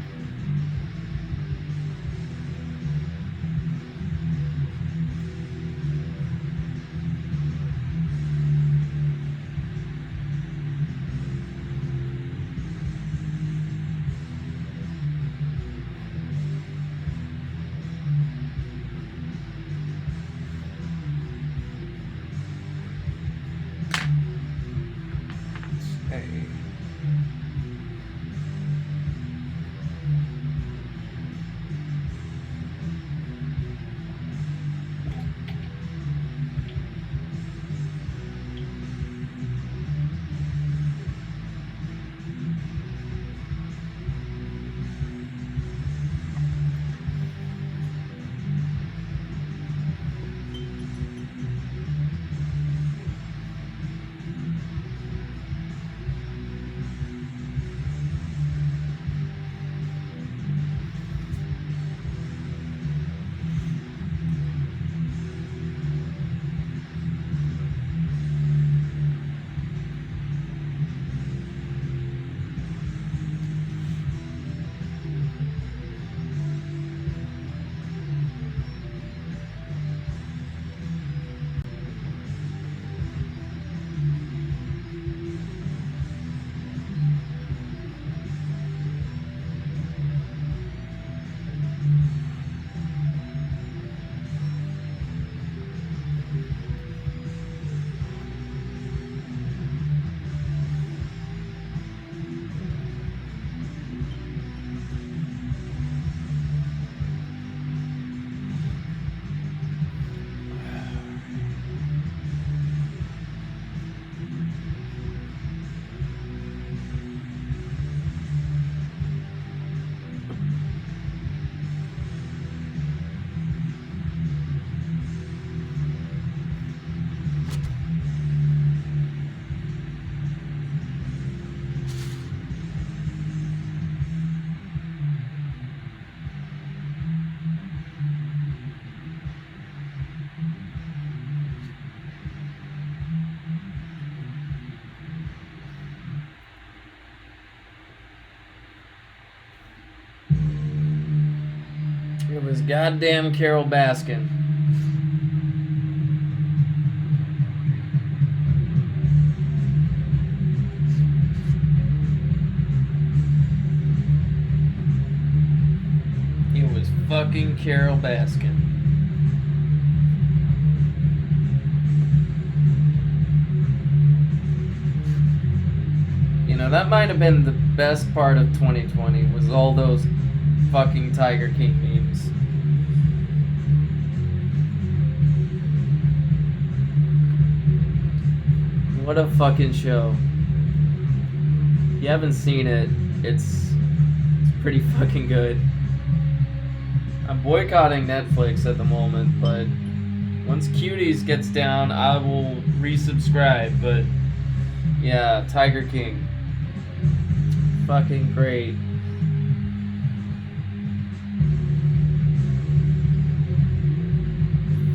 [SPEAKER 1] It was goddamn Carol Baskin. It was fucking Carol Baskin. You know, that might have been the best part of 2020, was all those fucking Tiger King memes. What a fucking show. If you haven't seen it, it's pretty fucking good. I'm boycotting Netflix at the moment, but once Cuties gets down, I will resubscribe. But yeah, Tiger King. Fucking great.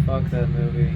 [SPEAKER 1] Fuck that movie.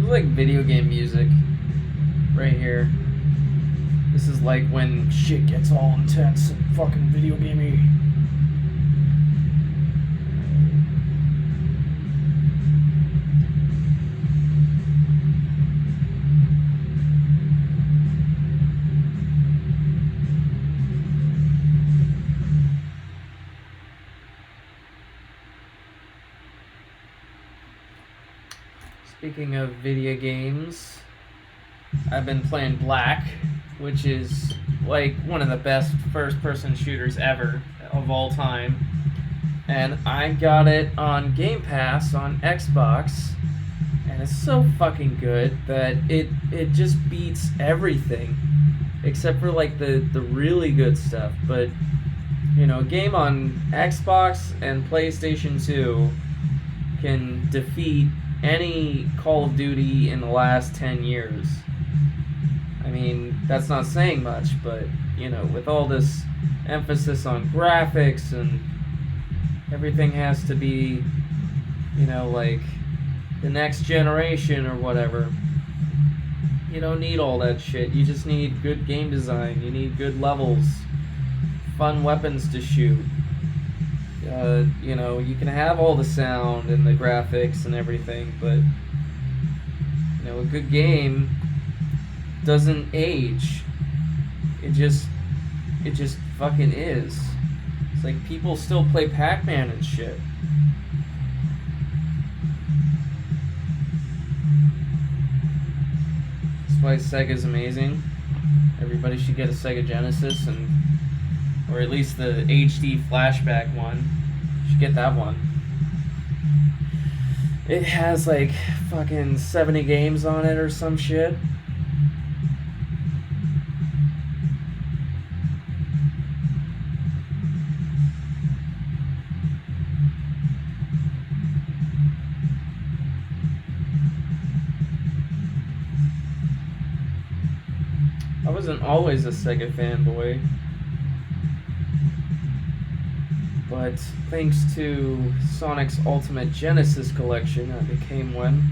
[SPEAKER 1] like video game music right here. This is like when shit gets all intense and fucking video gamey. Speaking of video games, I've been playing Black, which is like one of the best first-person shooters ever of all time. And I got it on Game Pass on Xbox, and it's so fucking good that it just beats everything except for like the really good stuff. But you know, a game on Xbox and PlayStation 2 can defeat any Call of Duty in the last 10 years. I mean, that's not saying much, but, you know, with all this emphasis on graphics and everything has to be, you know, like the next generation or whatever, you don't need all that shit. You just need good game design. You need good levels, fun weapons to shoot. You know, you can have all the sound and the graphics and everything, but, you know, a good game doesn't age. It just fucking is. It's like people still play Pac-Man and shit. That's why Sega's amazing. Everybody should get a Sega Genesis, and or at least the HD flashback one. You should get that one. It has like fucking 70 games on it or some shit. I wasn't always a Sega fanboy, but thanks to Sonic's Ultimate Genesis collection, I became one.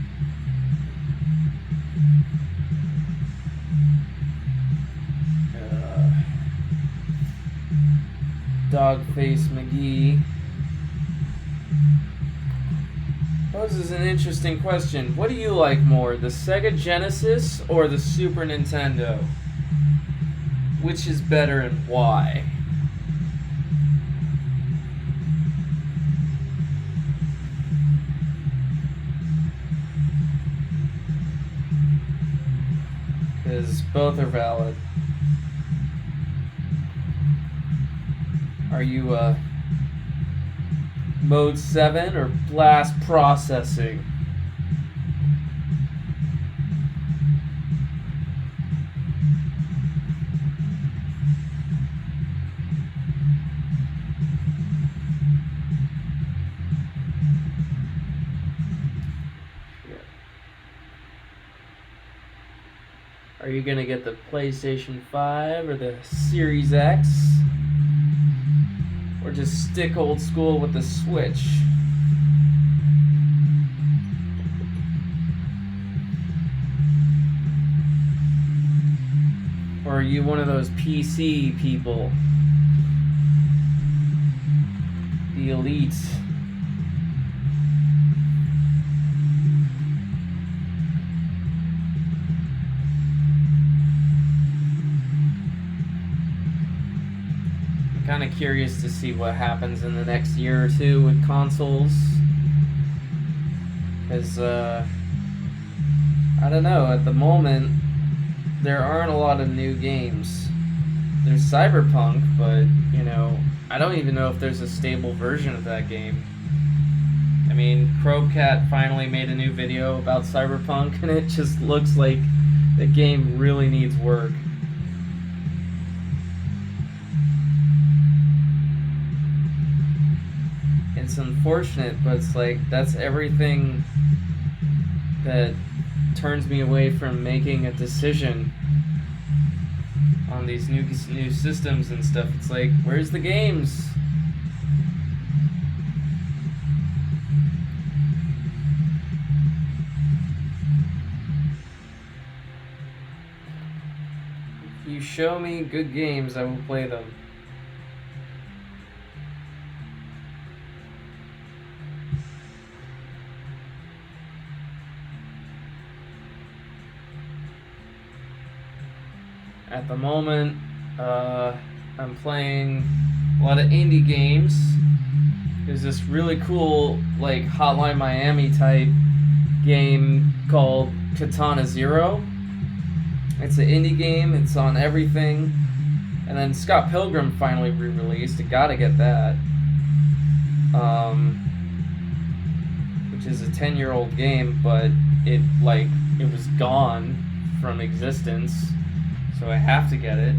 [SPEAKER 1] Dogface McGee poses an interesting question. What do you like more, the Sega Genesis or the Super Nintendo? Which is better and why? Because both are valid. Are you mode 7 or blast processing? Are you gonna get the PlayStation 5 or the Series X? Or just stick old school with the Switch? Or are you one of those PC people? The elite? Kind of curious to see what happens in the next year or two with consoles, because I don't know, at the moment there aren't a lot of new games. There's Cyberpunk, but you know, I don't even know if there's a stable version of that game. I mean, Crobecat finally made a new video about Cyberpunk, and it just looks like the game really needs work. It's unfortunate, but it's like that's everything that turns me away from making a decision on these new systems and stuff. It's like, where's the games? You show me good games, I will play them. At the moment, I'm playing a lot of indie games. There's this really cool, like, Hotline Miami type game called Katana Zero. It's an indie game, it's on everything. And then Scott Pilgrim finally re-released. I gotta get that. Which is a 10-year-old game, but it was gone from existence. So I have to get it.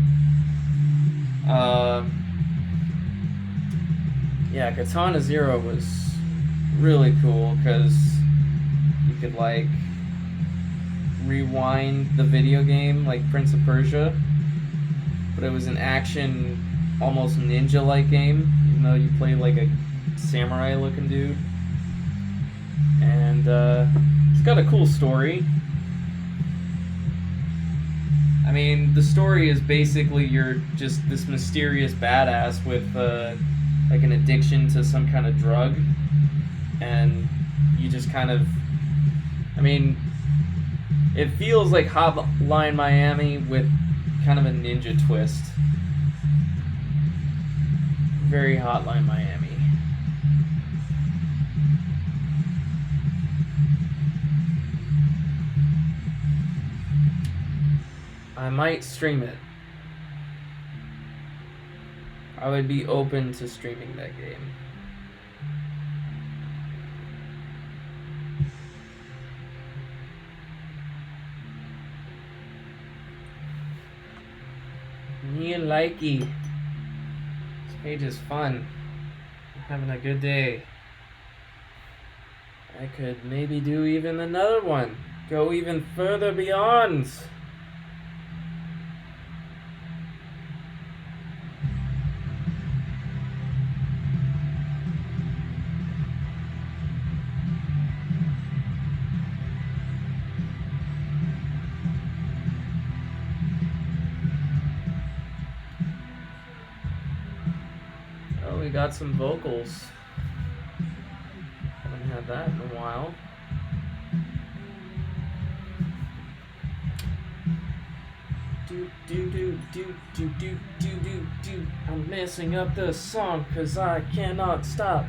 [SPEAKER 1] Yeah, Katana Zero was really cool because you could like rewind the video game like Prince of Persia, but it was an action, almost ninja-like game, even though you play like a samurai-looking dude. And it's got a cool story. I mean, the story is basically you're just this mysterious badass with like an addiction to some kind of drug, and you just kind of, I mean, it feels like Hotline Miami with kind of a ninja twist. Very Hotline Miami. I might stream it. I would be open to streaming that game. Me and likey. This page is fun. I'm having a good day. I could maybe do even another one. Go even further beyond. We got some vocals. Haven't had that in a while. Do do do do do do do do do. I'm messing up the song 'cause I cannot stop.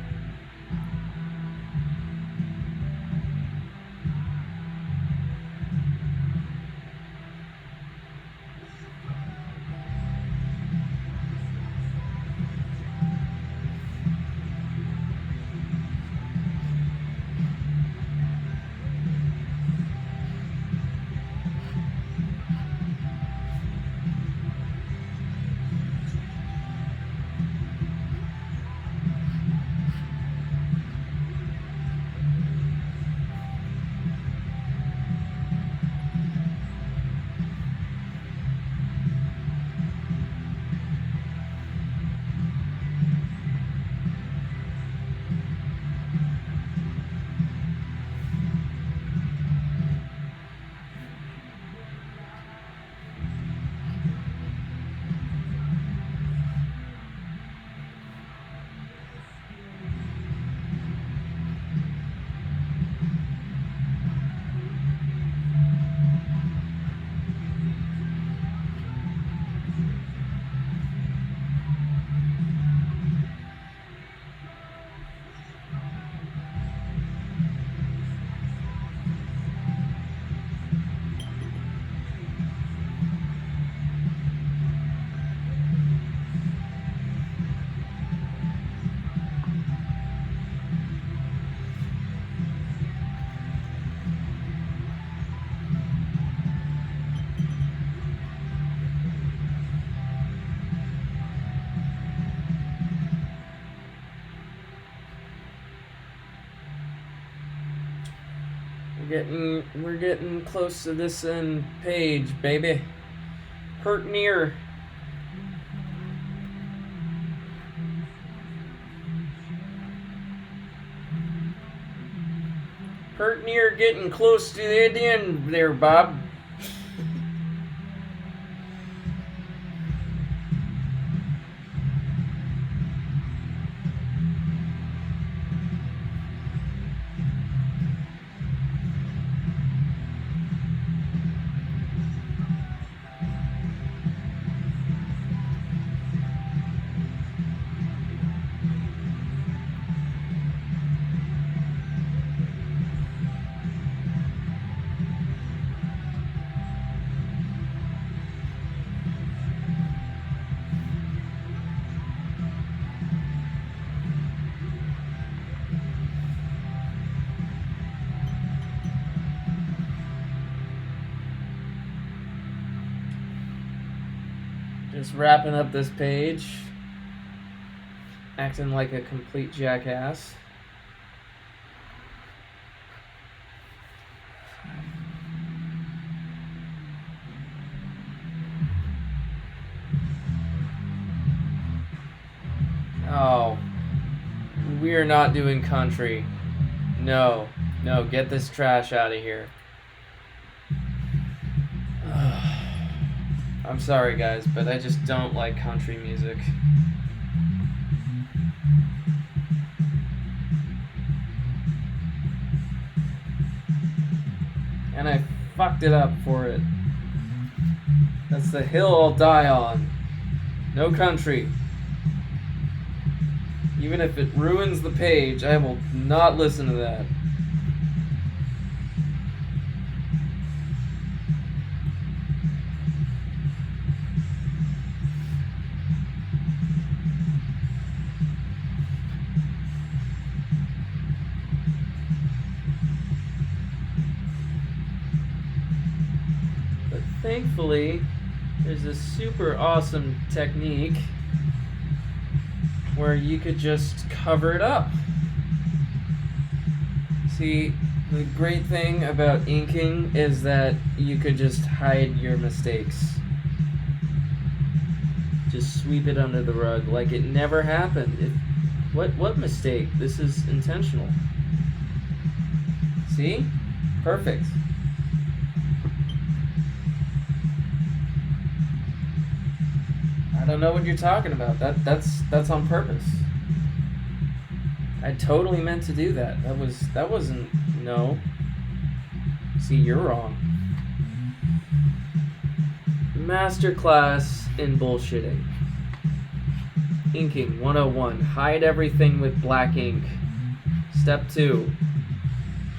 [SPEAKER 1] We're getting close to this end page, baby. Hurt near. Hurt near getting close to the end there, Bob. Just wrapping up this page. Acting like a complete jackass. Oh. We are not doing country. No. No, get this trash out of here. I'm sorry, guys, but I just don't like country music. And I fucked it up for it. That's the hill I'll die on. No country. Even if it ruins the page, I will not listen to that. But thankfully, there's a super awesome technique where you could just cover it up. See, the great thing about inking is that you could just hide your mistakes. Just sweep it under the rug like it never happened. What mistake? This is intentional. See? Perfect. I don't know what you're talking about. That's on purpose. I totally meant to do that. That wasn't no. See, you're wrong. Masterclass in bullshitting. Inking 101. Hide everything with black ink. Step 2.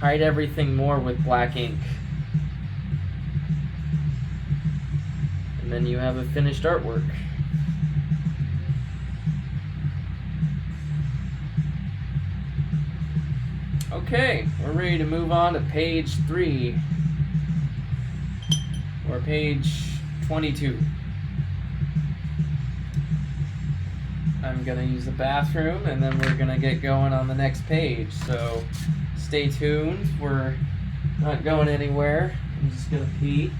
[SPEAKER 1] Hide everything more with black ink. And then you have a finished artwork. Okay, we're ready to move on to page 3. Or page 22. I'm gonna use the bathroom and then we're gonna get going on the next page. So stay tuned. We're not going anywhere. I'm just gonna pee.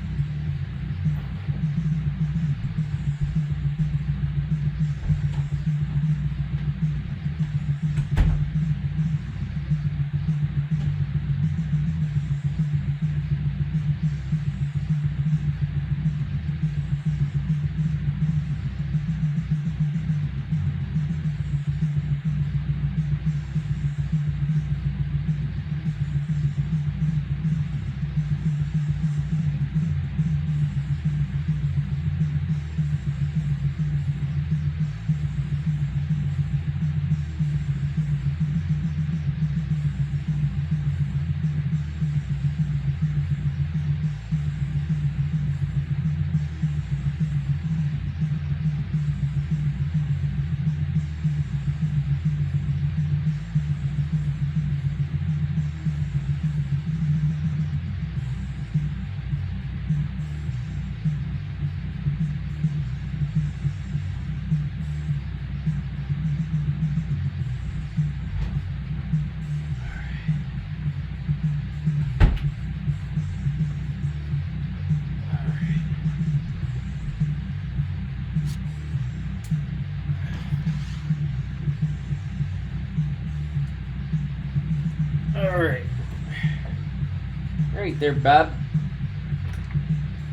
[SPEAKER 1] Alright there, Bob.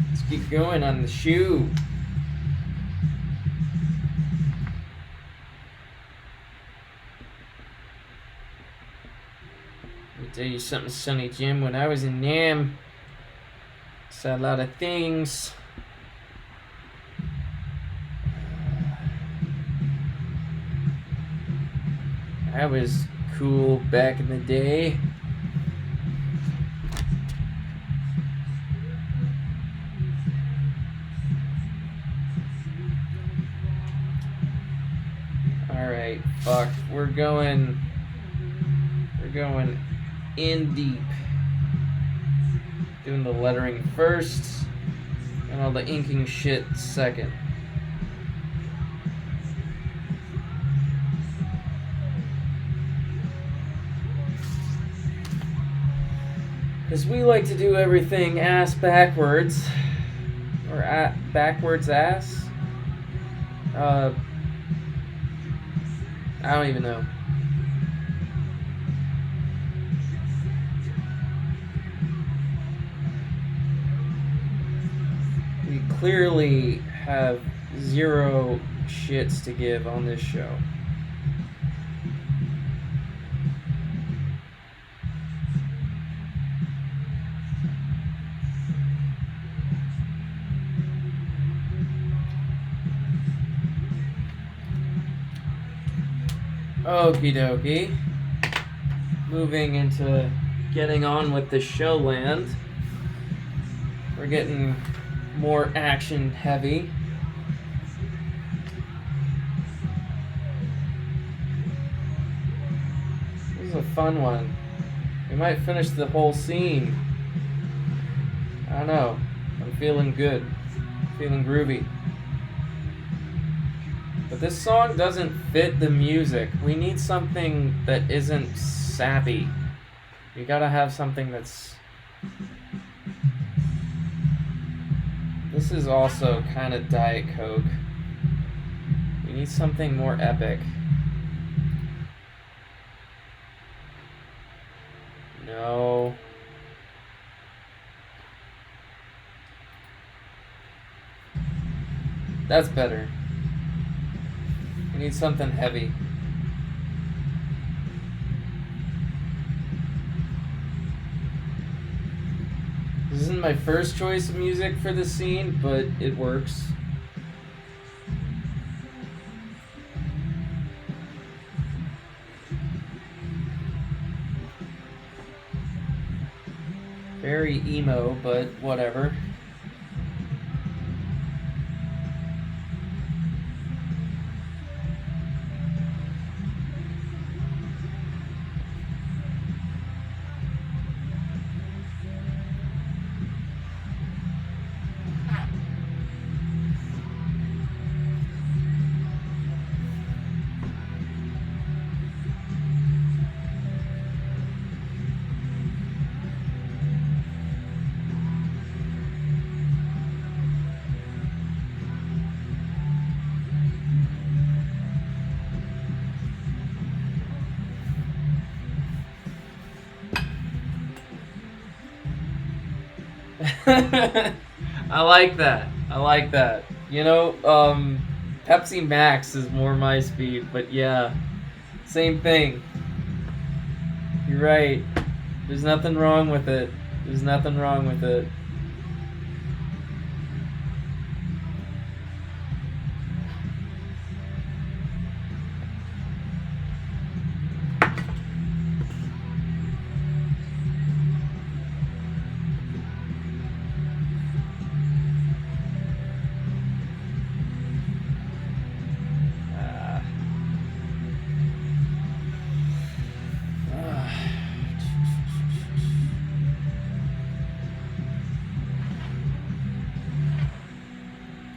[SPEAKER 1] Let's get going on the shoe. Let me tell you something, Sonny Jim. When I was in Nam, saw a lot of things. I was cool back in the day. Alright, fuck. We're going in deep. Doing the lettering first, and all the inking shit second. Because we like to do everything ass backwards. Or backwards ass. I don't even know. We clearly have zero shits to give on this show. Okie dokie. Moving into getting on with the show land. We're getting more action heavy. This is a fun one. We might finish the whole scene. I don't know. I'm feeling good. Feeling groovy. But this song doesn't fit the music. We need something that isn't sappy. You gotta have something that's... This is also kind of Diet Coke. We need something more epic. No. That's better. We need something heavy. This isn't my first choice of music for this scene, but it works. Very emo, but whatever. I like that. I like that. You know, Pepsi Max is more my speed, but yeah, same thing. You're right. There's nothing wrong with it. There's nothing wrong with it.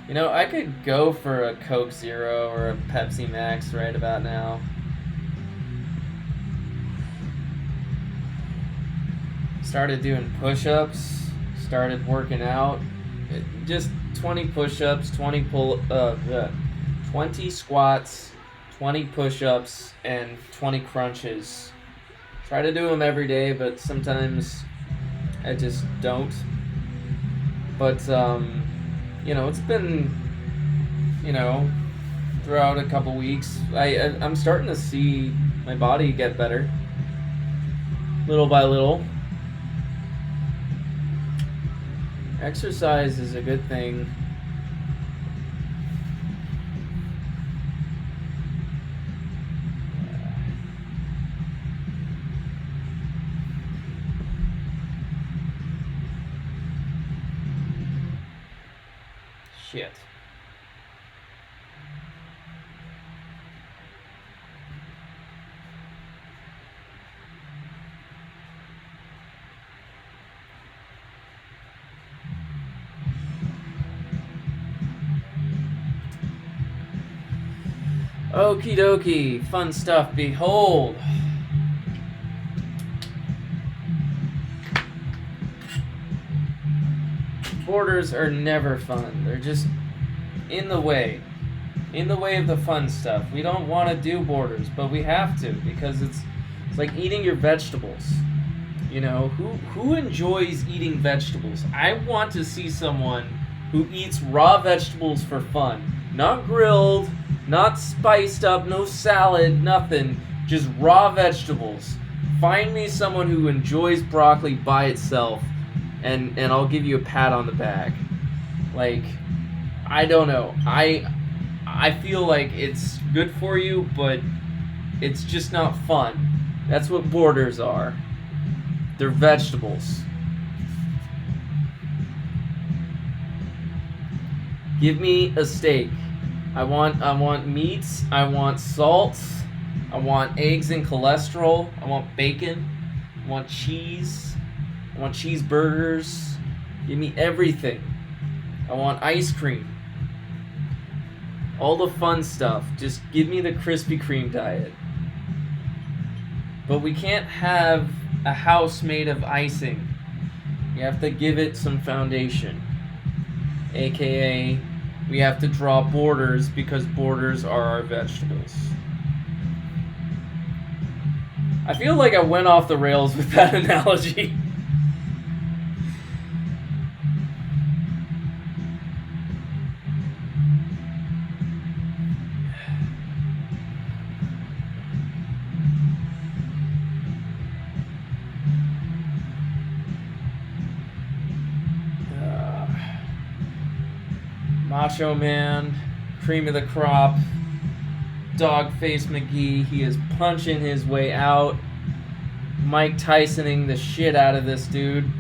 [SPEAKER 1] You know, I could go for a Coke Zero or a Pepsi Max right about now. Started doing push-ups, started working out. Just 20 push-ups, 20 squats, 20 push-ups, and 20 crunches. Try to do them every day, but sometimes I just don't. But you know, it's been, you know, throughout a couple weeks. I'm starting to see my body get better, little by little. Exercise is a good thing. Shit. Okie dokie, fun stuff. Behold. Borders are never fun. They're just in the way. In the way of the fun stuff. We don't want to do borders, but we have to because it's like eating your vegetables. You know, who enjoys eating vegetables? I want to see someone who eats raw vegetables for fun. Not grilled, not spiced up, no salad, nothing. Just raw vegetables. Find me someone who enjoys broccoli by itself, and I'll give you a pat on the back. Like, I don't know. I feel like it's good for you, but it's just not fun. That's what borders are. They're vegetables. Give me a steak. I want meats. I want salt. I want eggs and cholesterol. I want bacon. I want cheese. I want cheeseburgers. Give me everything. I want ice cream. All the fun stuff. Just give me the Krispy Kreme diet. But we can't have a house made of icing. You have to give it some foundation. AKA, we have to draw borders because borders are our vegetables. I feel like I went off the rails with that analogy. Macho Man, cream of the crop, Dogface McGee, he is punching his way out, Mike Tysoning the shit out of this dude.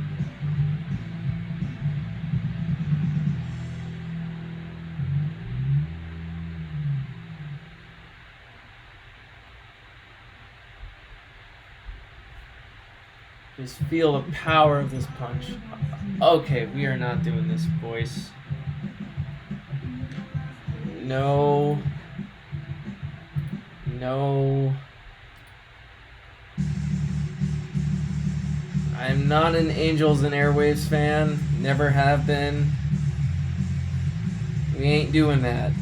[SPEAKER 1] Just feel the power of this punch. Okay, we are not doing this, boys. No. No. I'm not an Angels and Airwaves fan. Never have been. We ain't doing that.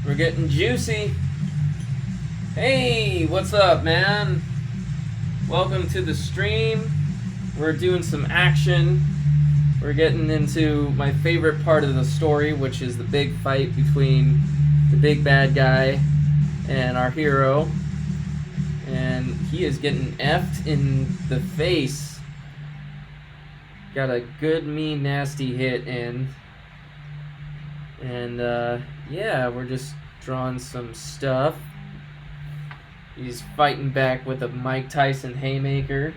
[SPEAKER 1] We're getting juicy. Hey, what's up, man? Welcome to the stream. We're doing some action. We're getting into my favorite part of the story, which is the big fight between the big bad guy and our hero. And he is getting effed in the face. Got a good, mean, nasty hit in. And yeah, we're just drawing some stuff. He's fighting back with a Mike Tyson haymaker.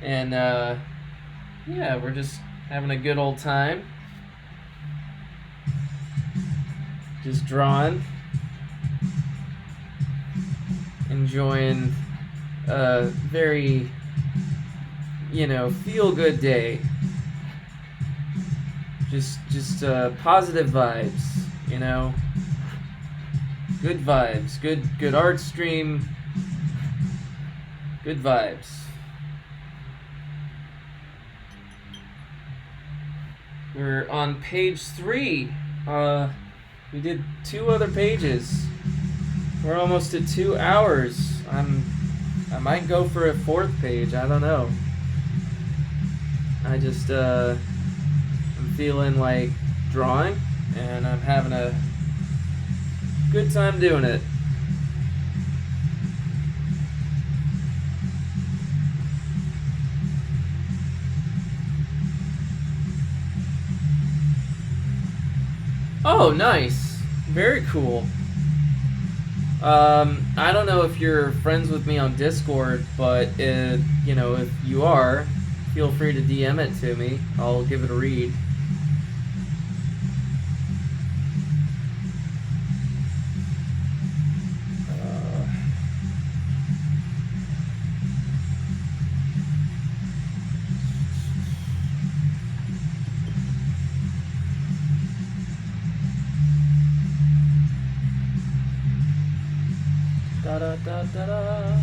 [SPEAKER 1] And yeah, we're just having a good old time. Just drawing. Enjoying a very, feel-good day. Just positive vibes, Good vibes, good art stream, good vibes. We're on page 3. We did 2 other pages. We're almost at 2 hours. I might go for a 4th page. I don't know. I just I'm feeling like drawing, and I'm having a good time doing it. Oh, nice. Very cool. I don't know if you're friends with me on Discord, but if you are, feel free to DM it to me. I'll give it a read. Da da da da da.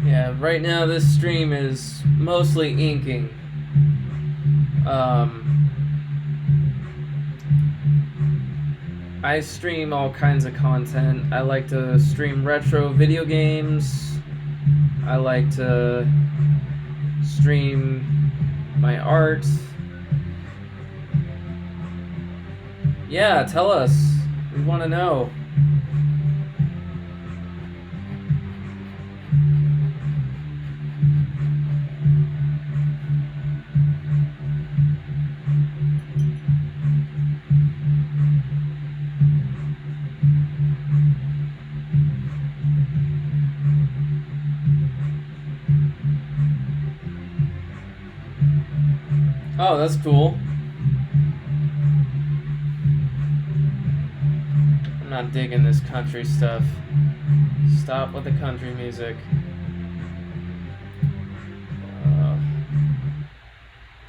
[SPEAKER 1] Yeah, right now this stream is mostly inking. I stream all kinds of content. I like to stream retro video games. I like to stream my art. Yeah, tell us. We want to know. Oh, that's cool. I'm not digging this country stuff. Stop with the country music.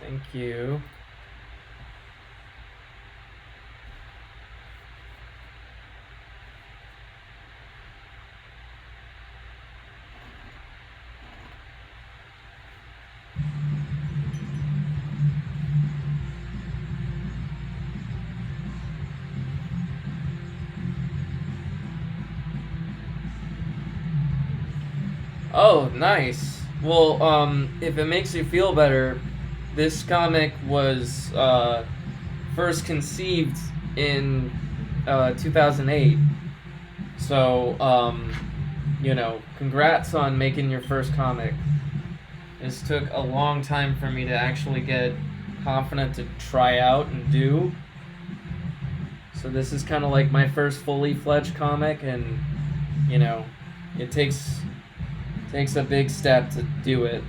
[SPEAKER 1] Thank you. Oh, nice. Well, if it makes you feel better, this comic was first conceived in 2008. So, congrats on making your first comic. This took a long time for me to actually get confident to try out and do. So this is kind of like my first fully fledged comic, and it takes a big step to do it.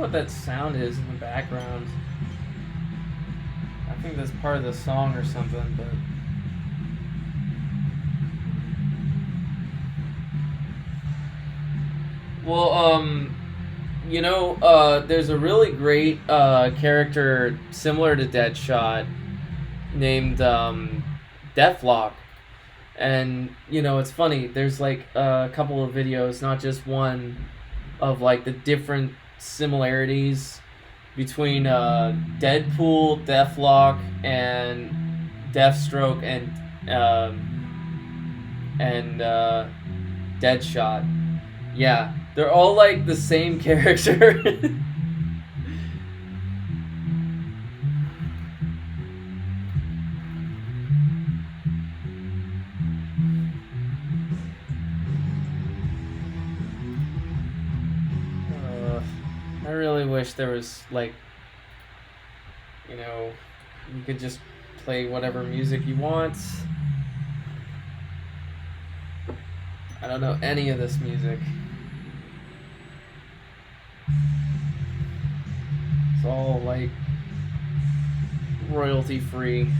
[SPEAKER 1] what that sound is in the background. I think that's part of the song or something, but... Well, you know, there's a really great character similar to Deadshot named Deathlock. And, you know, it's funny. There's, like, a couple of videos, not just one, of, like, the different similarities between Deadpool, Deathlock, and Deathstroke, and Deadshot. Yeah, they're all, like, the same character. I really wish there was, like, you know, you could just play whatever music you want. I don't know any of this music. It's all, like, royalty free.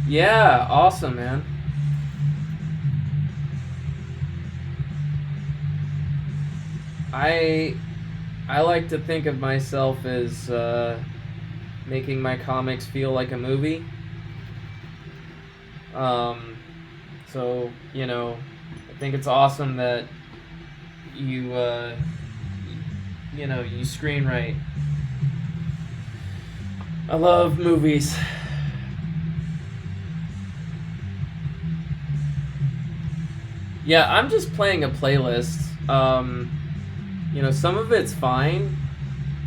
[SPEAKER 1] Yeah, awesome, man. I like to think of myself as making my comics feel like a movie. So, you know, I think it's awesome that you you know, you screenwrite. I love movies. Yeah, I'm just playing a playlist. You know, some of it's fine,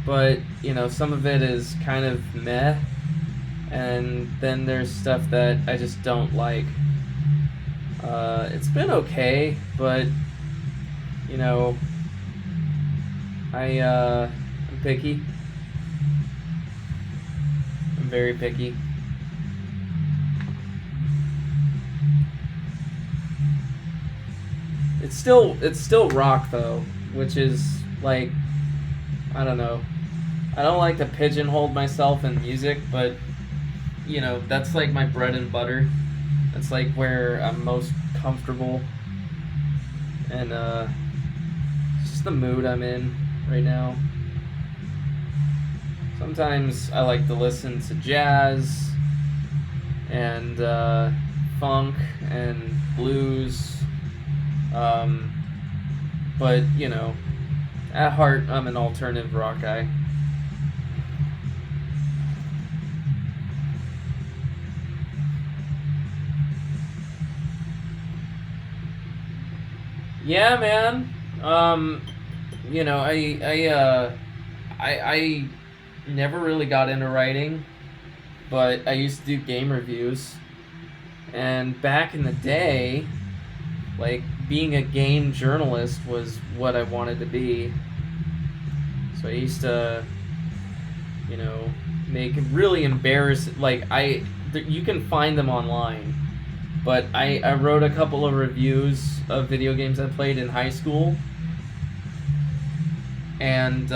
[SPEAKER 1] but, you know, some of it is kind of meh. And then there's stuff that I just don't like. It's been okay, but, you know, I'm picky. I'm very picky. It's still rock though, which is like, I don't know. I don't like to pigeonhole myself in music, but you know, that's like my bread and butter. That's like where I'm most comfortable, and it's just the mood I'm in right now. Sometimes I like to listen to jazz and funk and blues. But, you know, at heart, I'm an alternative rock guy. Yeah, man. You know, I never really got into writing, but I used to do game reviews. And back in the day, like, being a game journalist was what I wanted to be. So I used to, you know, make really embarrassing, like, you can find them online, but I wrote a couple of reviews of video games I played in high school, and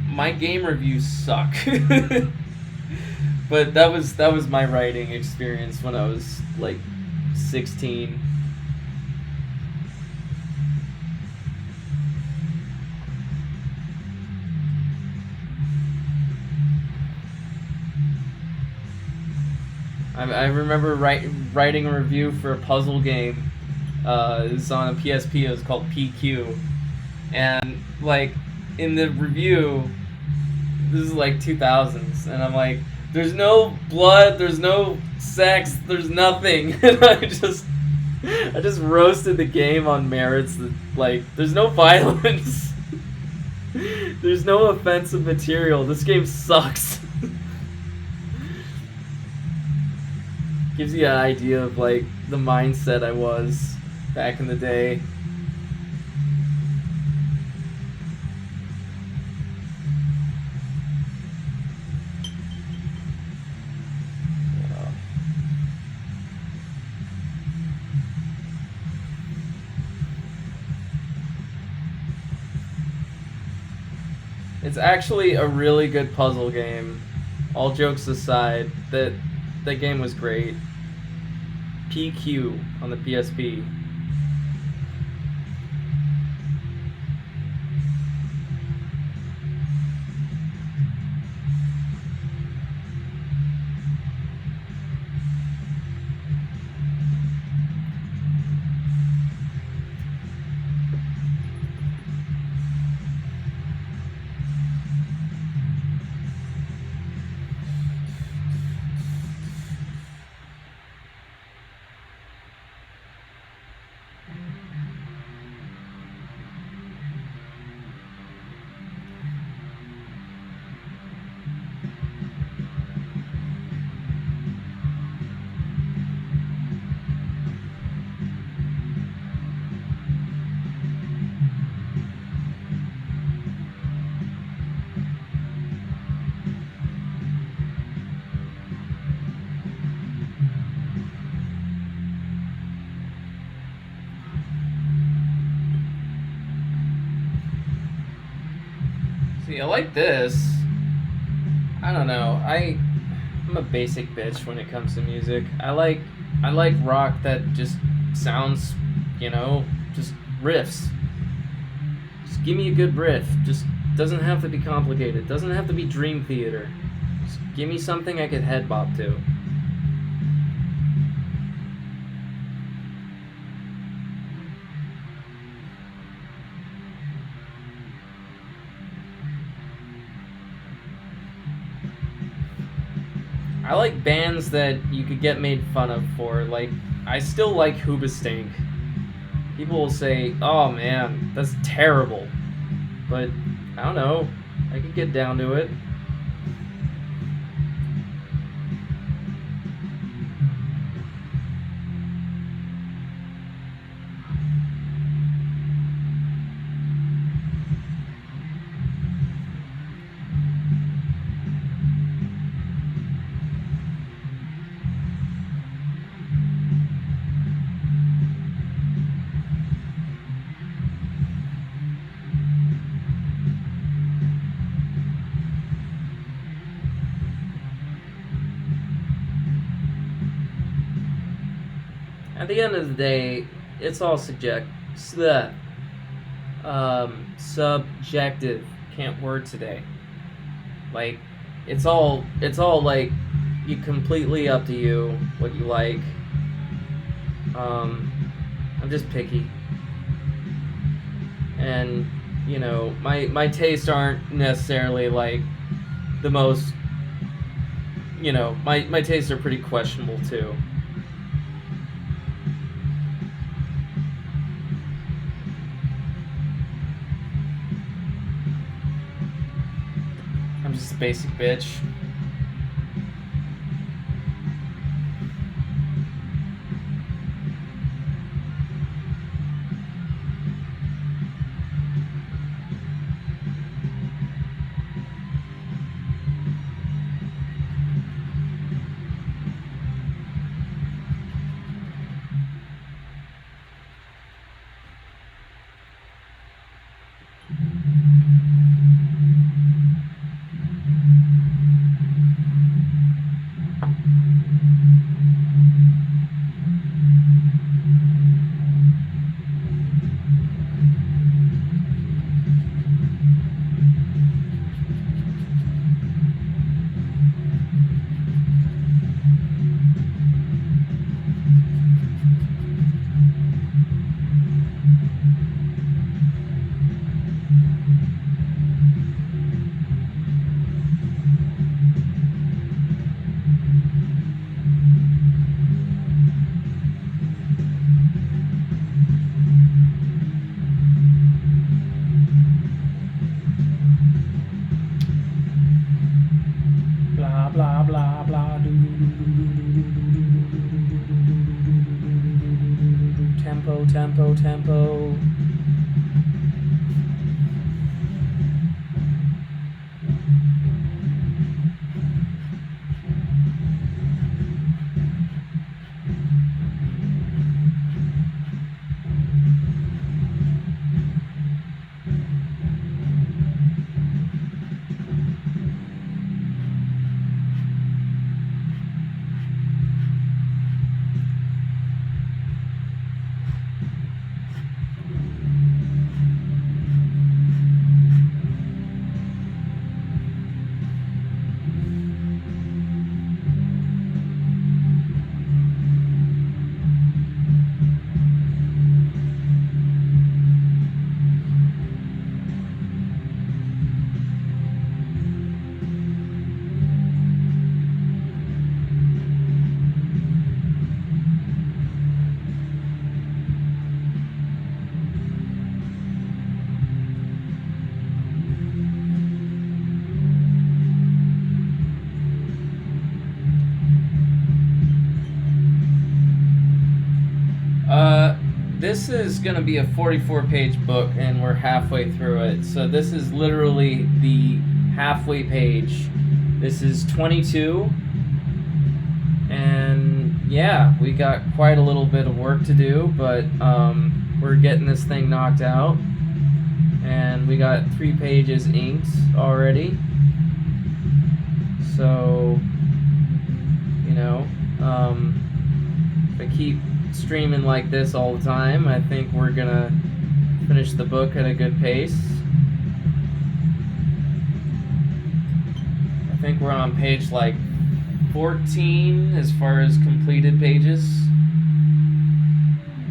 [SPEAKER 1] my game reviews suck. But that was my writing experience when I was like 16. I remember writing a review for a puzzle game. It was on a PSP. It was called PQ, and like in the review, this is like 2000s, and I'm like, there's no blood, there's no sex, there's nothing. And I just roasted the game on merits that, like, there's no violence, there's no offensive material. This game sucks. Gives you an idea of, like, the mindset I was back in the day. It's actually a really good puzzle game. All jokes aside, that game was great. PQ on the PSP. See, I like this. I don't know. I'm a basic bitch when it comes to music. I like rock that just sounds, just riffs. Just give me a good riff. Just doesn't have to be complicated. Doesn't have to be Dream Theater. Just give me something I could head bop to. I like bands that you could get made fun of for. Like, I still like Hoobastank. People will say, "Oh man, that's terrible," but I don't know. I could get down to it. At the end of the day, it's all subjective. Can't word today. Like, it's all like you completely up to you what you like. Um, I'm just picky, and my tastes aren't necessarily like the most. My tastes are pretty questionable too. I'm just a basic bitch. Blah blah blah. Tempo, tempo, tempo. this is going to be a 44-page book, and we're halfway through it. So this is literally the halfway page. This is 22. And yeah, we got quite a little bit of work to do, but we're getting this thing knocked out. And we got 3 pages inked already. So, you know, if I keep streaming like this all the time, I think we're gonna finish the book at a good pace. I think we're on page like 14 as far as completed pages,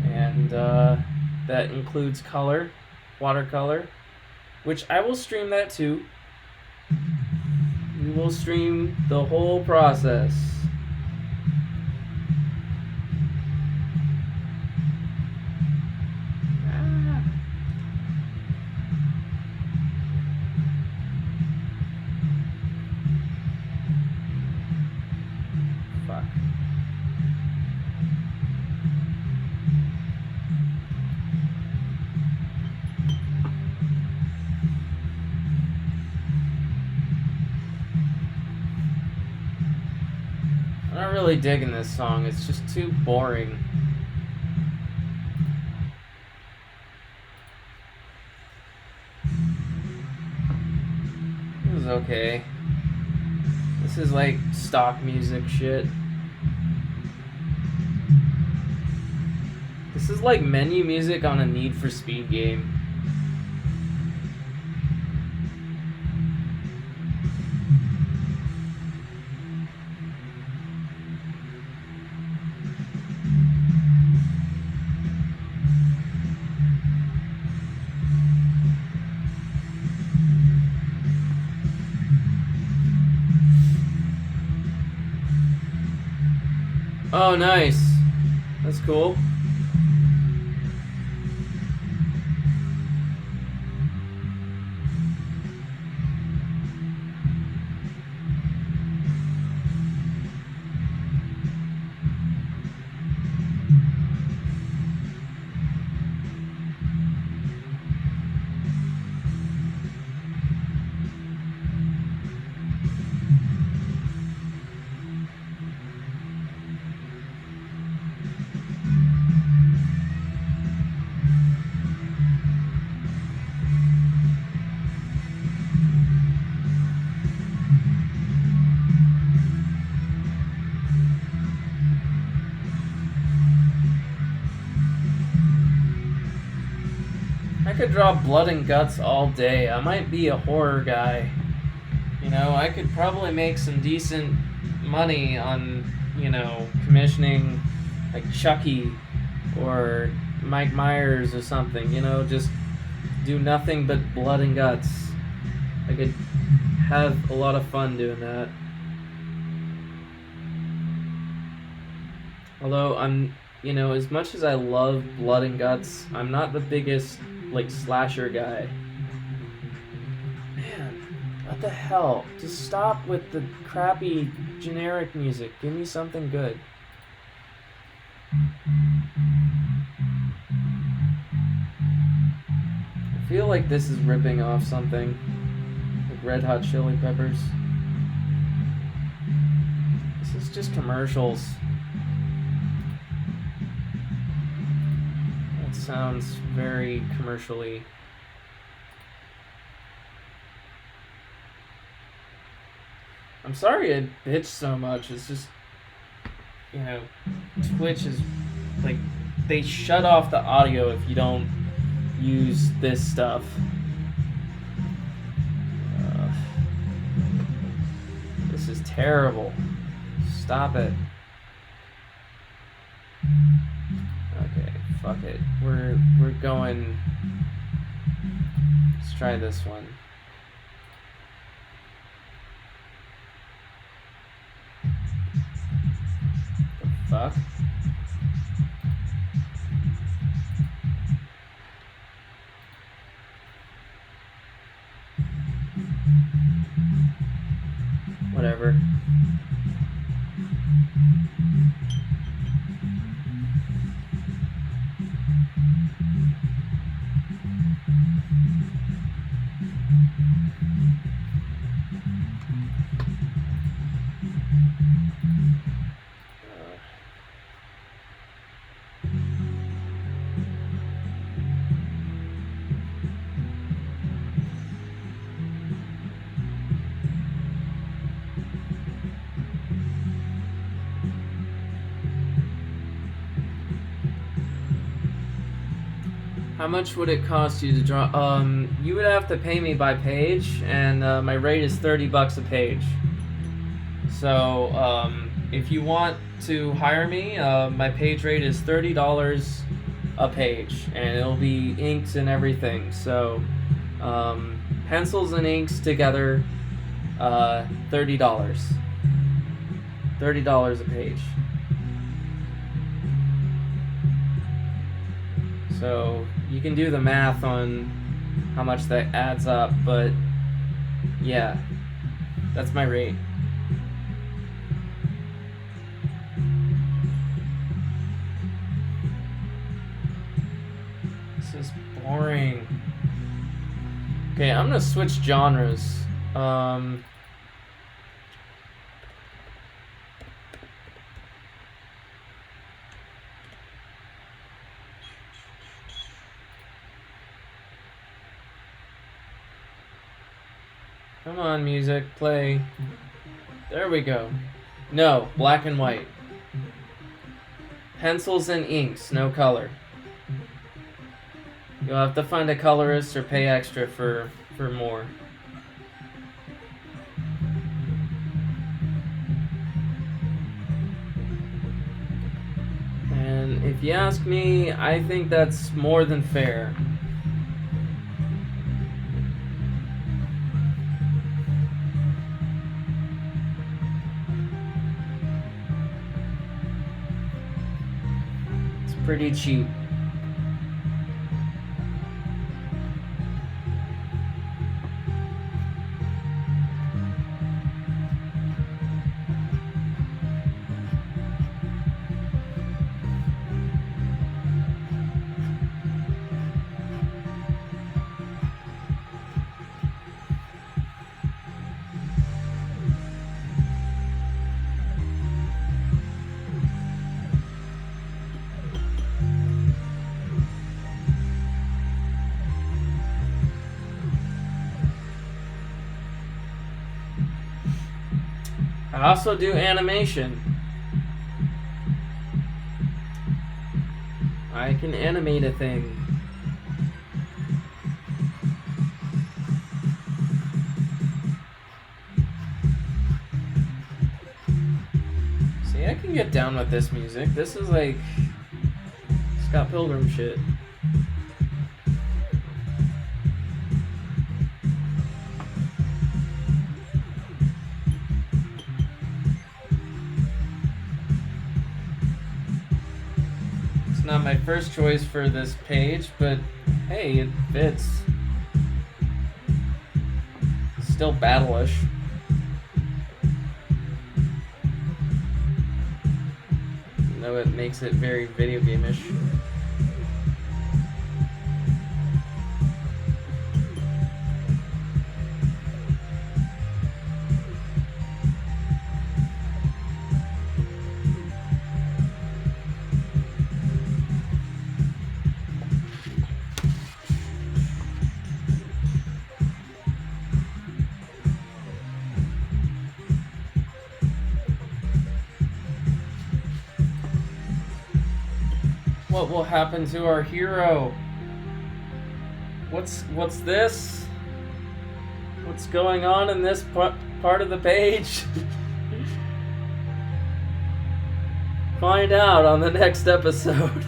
[SPEAKER 1] and that includes color, watercolor, which I will stream that too. We will stream the whole process. Fuck. I'm not really digging this song. It's just too boring. It was okay. This is like stock music shit. This is like menu music on a Need for Speed game. Oh, nice. That's cool. I could draw blood and guts all day. I might be a horror guy. You know, I could probably make some decent money on, you know, commissioning like Chucky or Mike Myers or something. You know, just do nothing but blood and guts. I could have a lot of fun doing that. Although I'm, you know, as much as I love blood and guts, I'm not the biggest like slasher guy. Man, what the hell? Just stop with the crappy generic music. Give me something good. I feel like this is ripping off something like Red Hot Chili Peppers. This is just commercials. Sounds very commercially. I'm sorry I bitch so much. It's just, you know, Twitch is like, they shut off the audio if you don't use this stuff. This is terrible. Stop it. Okay, fuck it. We're going. Let's try this one. The fuck? Whatever. How much would it cost you to draw? You would have to pay me by page, and my rate is $30 a page. So, if you want to hire me, my page rate is $30 a page, and it'll be inks and everything. So, pencils and inks together, $30. $30 a page. So you can do the math on how much that adds up, but yeah, that's my rate. This is boring. Okay, I'm gonna switch genres. Come on, music, play. There we go. No, black and white. Pencils and inks, no color. You'll have to find a colorist or pay extra for more. And if you ask me, I think that's more than fair. Pretty cheap. I also do animation. I can animate a thing. See, I can get down with this music. This is like Scott Pilgrim shit. Not my first choice for this page, but hey, it fits. It's still battle-ish. Though it makes it very video game-ish. What will happen to our hero? What's this? What's going on in this part of the page? Find out on the next episode.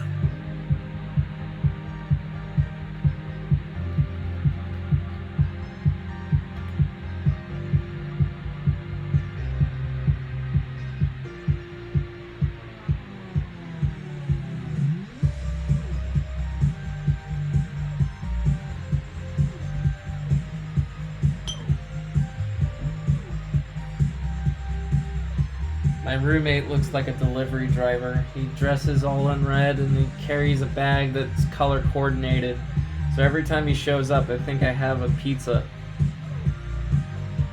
[SPEAKER 1] My roommate looks like a delivery driver. He dresses all in red and he carries a bag that's color coordinated. So every time he shows up, I think I have a pizza.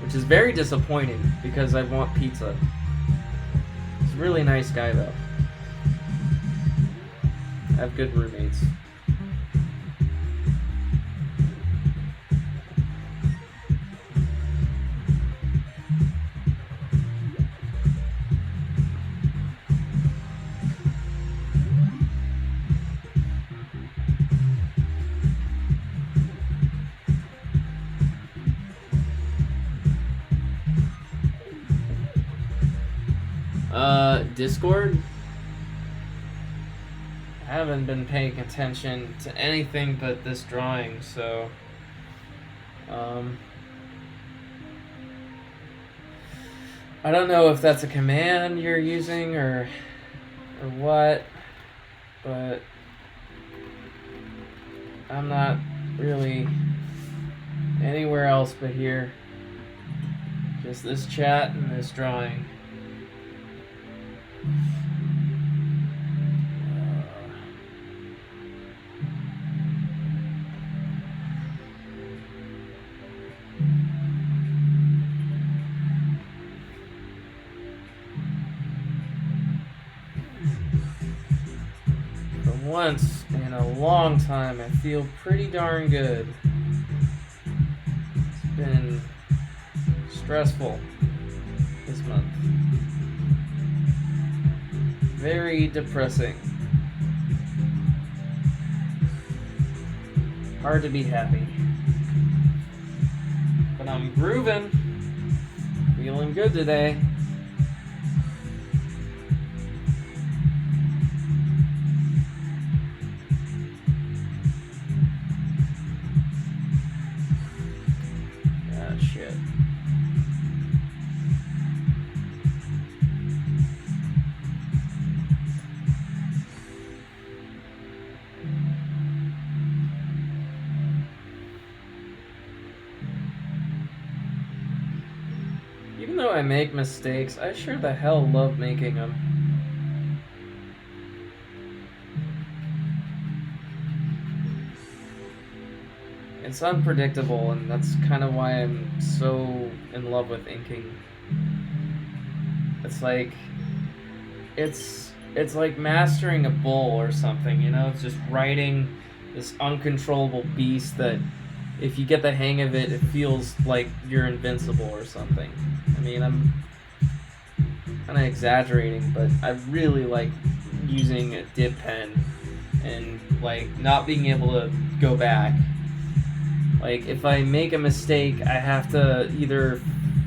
[SPEAKER 1] Which is very disappointing because I want pizza. He's a really nice guy though. I have good roommates. Discord? I haven't been paying attention to anything but this drawing, so I don't know if that's a command you're using or what, but I'm not really anywhere else but here. Just this chat and this drawing. For once in a long time, I feel pretty darn good. It's been stressful this month. Very depressing. Hard to be happy. But I'm grooving. Feeling good today. Ah, shit. Even though I make mistakes, I sure the hell love making them. It's unpredictable, and that's kind of why I'm so in love with inking. It's like mastering a bull or something, you know? It's just riding this uncontrollable beast that if you get the hang of it, it feels like you're invincible or something. I mean, I'm kind of exaggerating, but I really like using a dip pen and like not being able to go back. Like if I make a mistake, I have to either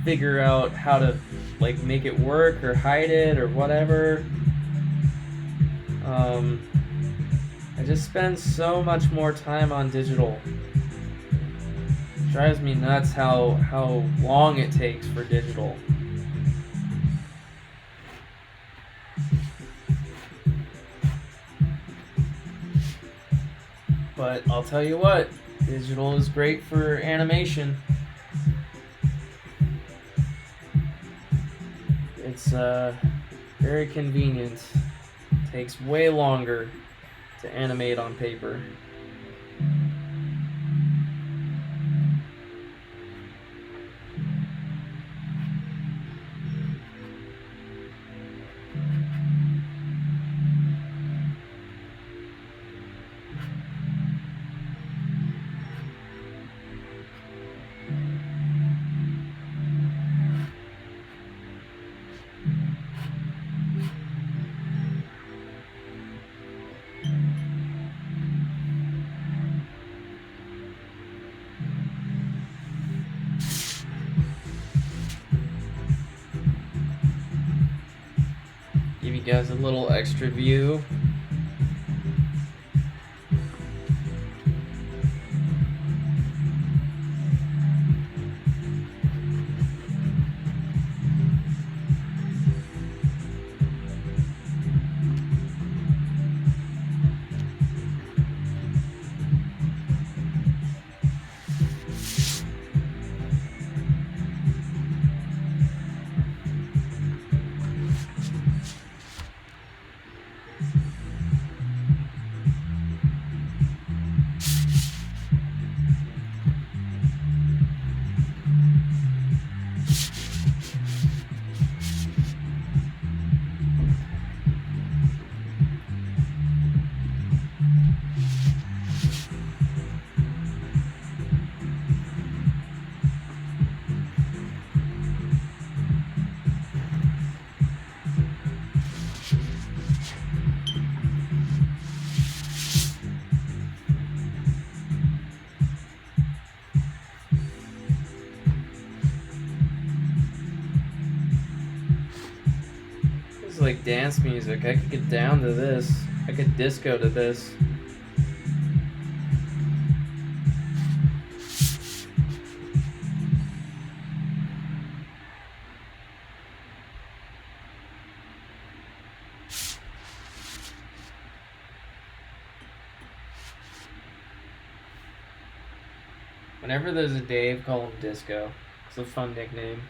[SPEAKER 1] figure out how to like make it work or hide it or whatever. I just spend so much more time on digital. It drives me nuts how long it takes for digital. But I'll tell you what, digital is great for animation. It's very convenient. Takes way longer to animate on paper. Give you guys a little extra view. is like dance music. I could get down to this. I could disco to this. Whenever there's a Dave, call him Disco. It's a fun nickname.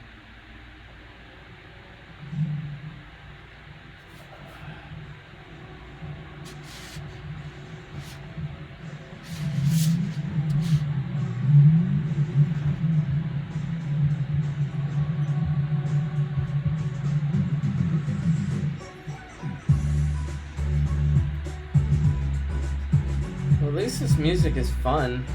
[SPEAKER 1] Well, at least this music is fun.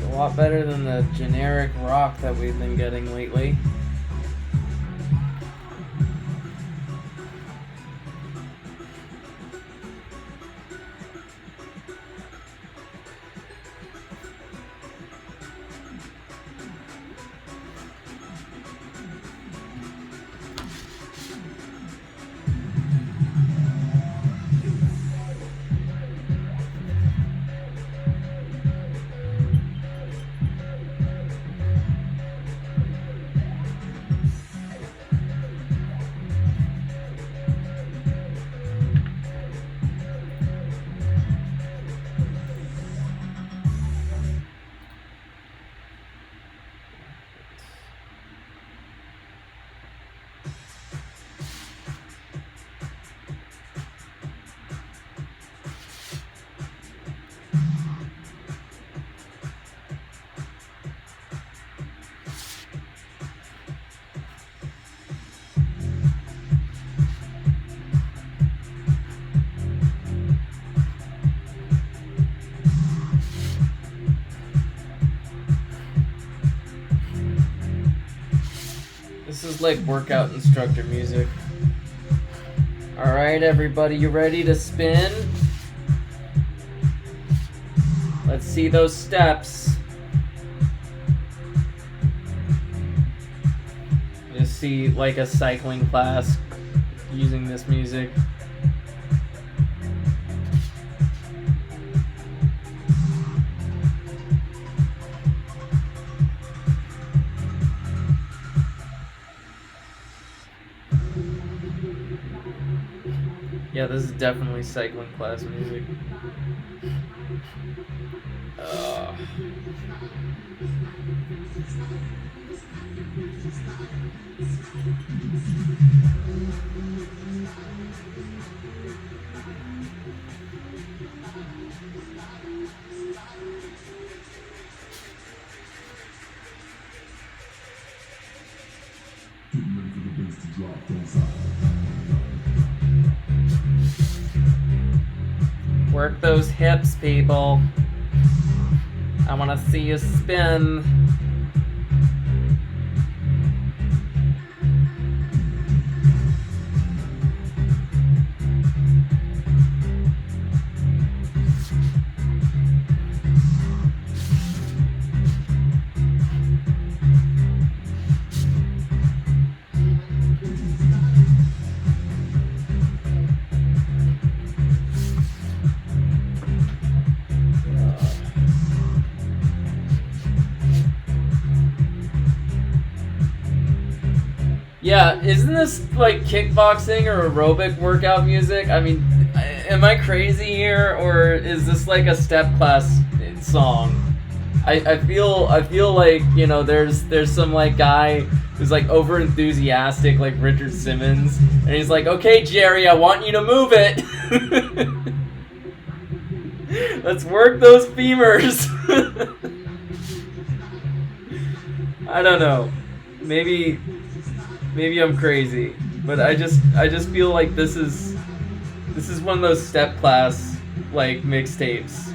[SPEAKER 1] A lot better than the generic rock that we've been getting lately. This is like workout instructor music. Alright, everybody, you ready to spin? Let's see those steps. Just see like a cycling class using this music. Yeah, this is definitely cycling class music. Work those hips, people. I want to see you spin. Yeah, isn't this like kickboxing or aerobic workout music? I mean, am I crazy here, or is this like a step class song? I feel like, you know, there's some like guy who's like over enthusiastic like Richard Simmons, and he's like, okay, Jerry, I want you to move it. Let's work those femurs. I don't know. Maybe I'm crazy, but I just feel like this is one of those step class like mixtapes.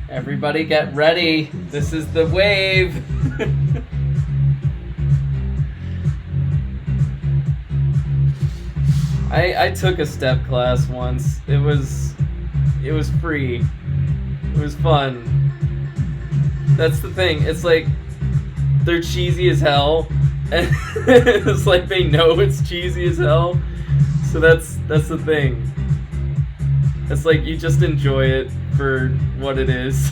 [SPEAKER 1] Everybody get ready. This is the wave. I took a step class once. It was free. It was fun. That's the thing. It's like they're cheesy as hell, and it's like they know it's cheesy as hell. So that's the thing. It's like you just enjoy it for what it is.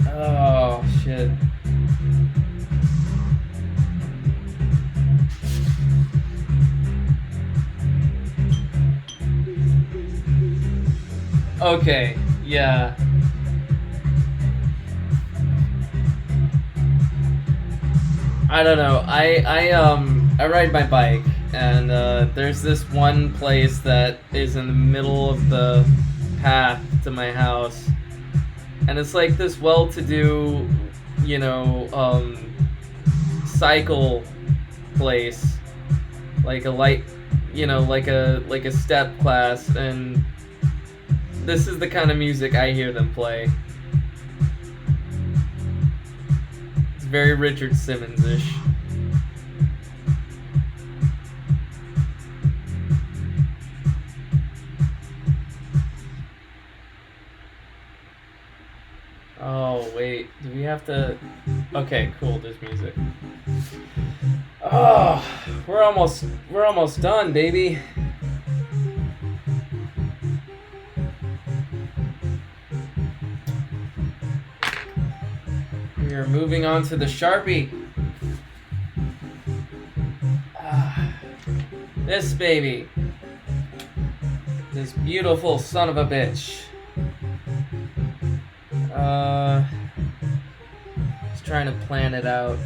[SPEAKER 1] Oh shit. Okay, yeah. I don't know. I ride my bike, and there's this one place that is in the middle of the path to my house, and it's like this well-to-do, you know, cycle place, like a light, you know, like a step class, and this is the kind of music I hear them play. It's very Richard Simmons-ish. Oh, wait. Do we have to... Okay, cool. There's music. Oh, we're almost done, baby. We are moving on to the Sharpie. This baby. This beautiful son of a bitch. Just trying to plan it out.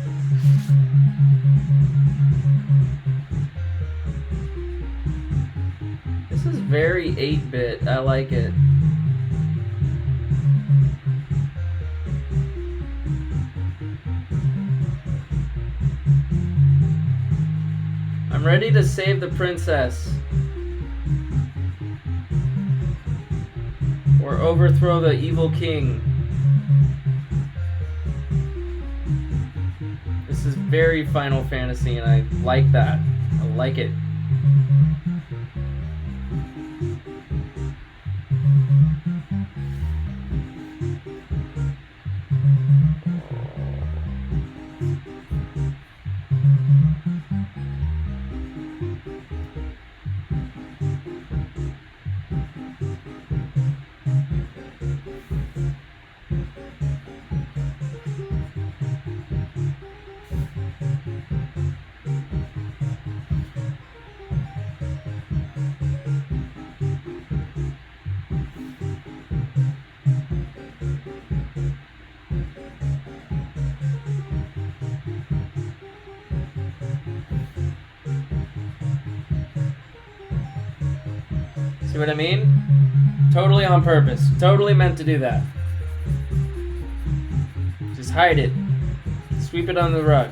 [SPEAKER 1] This is very 8-bit. I like it. I'm ready to save the princess. Or overthrow the evil king. This is very Final Fantasy, and I like that. I like it. See what I mean? Totally on purpose. Totally meant to do that. Just hide it. Sweep it under the rug.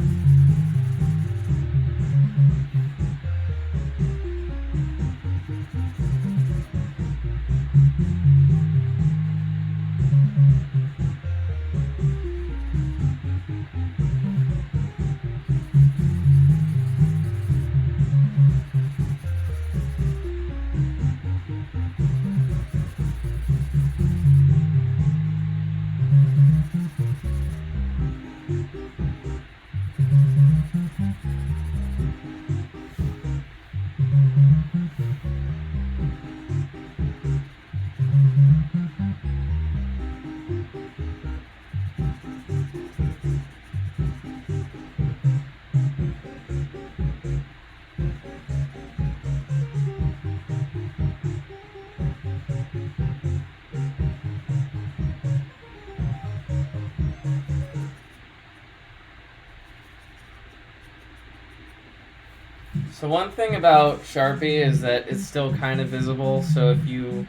[SPEAKER 1] So one thing about Sharpie is that it's still kind of visible, so if you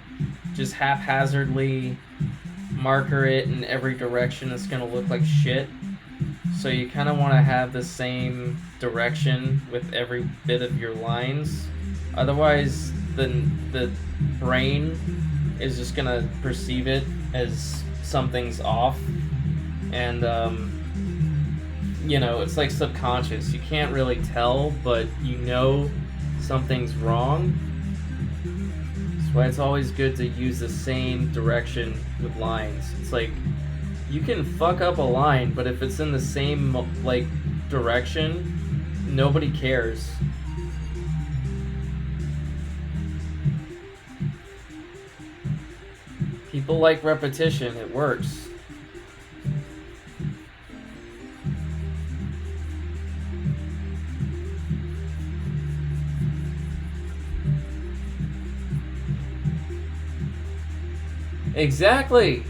[SPEAKER 1] just haphazardly marker it in every direction, it's going to look like shit. So you kind of want to have the same direction with every bit of your lines. Otherwise, the brain is just going to perceive it as something's off. And you know, it's like subconscious. You can't really tell, but you know something's wrong. That's why it's always good to use the same direction with lines. It's like, you can fuck up a line, but if it's in the same, like, direction, nobody cares. People like repetition, it works. Exactly.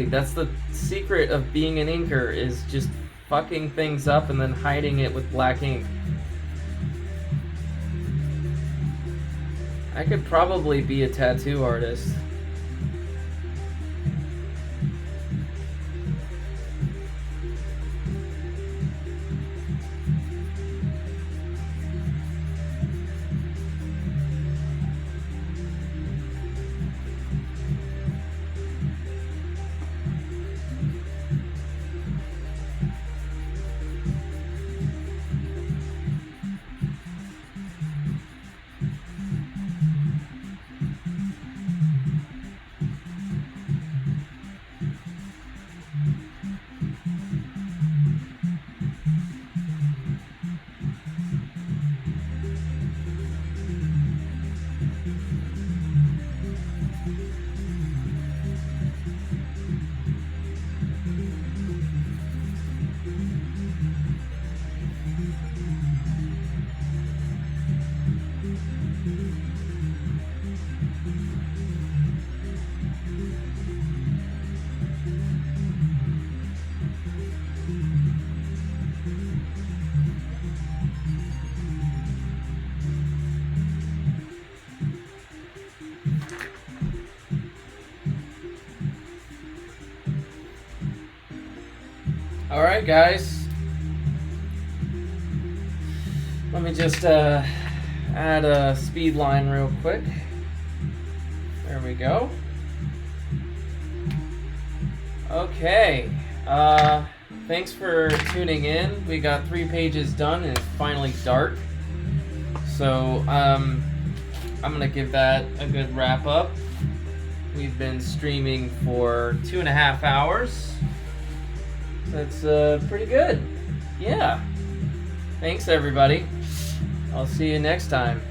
[SPEAKER 1] That's the secret of being an inker, is just fucking things up and then hiding it with black ink. I could probably be a tattoo artist. Alright, guys. Let me just add a speed line real quick. There we go. Okay. Thanks for tuning in. We got 3 pages done and it's finally dark. So, I'm gonna give that a good wrap up. We've been streaming for 2.5 hours. That's pretty good. Yeah. Thanks, everybody. I'll see you next time.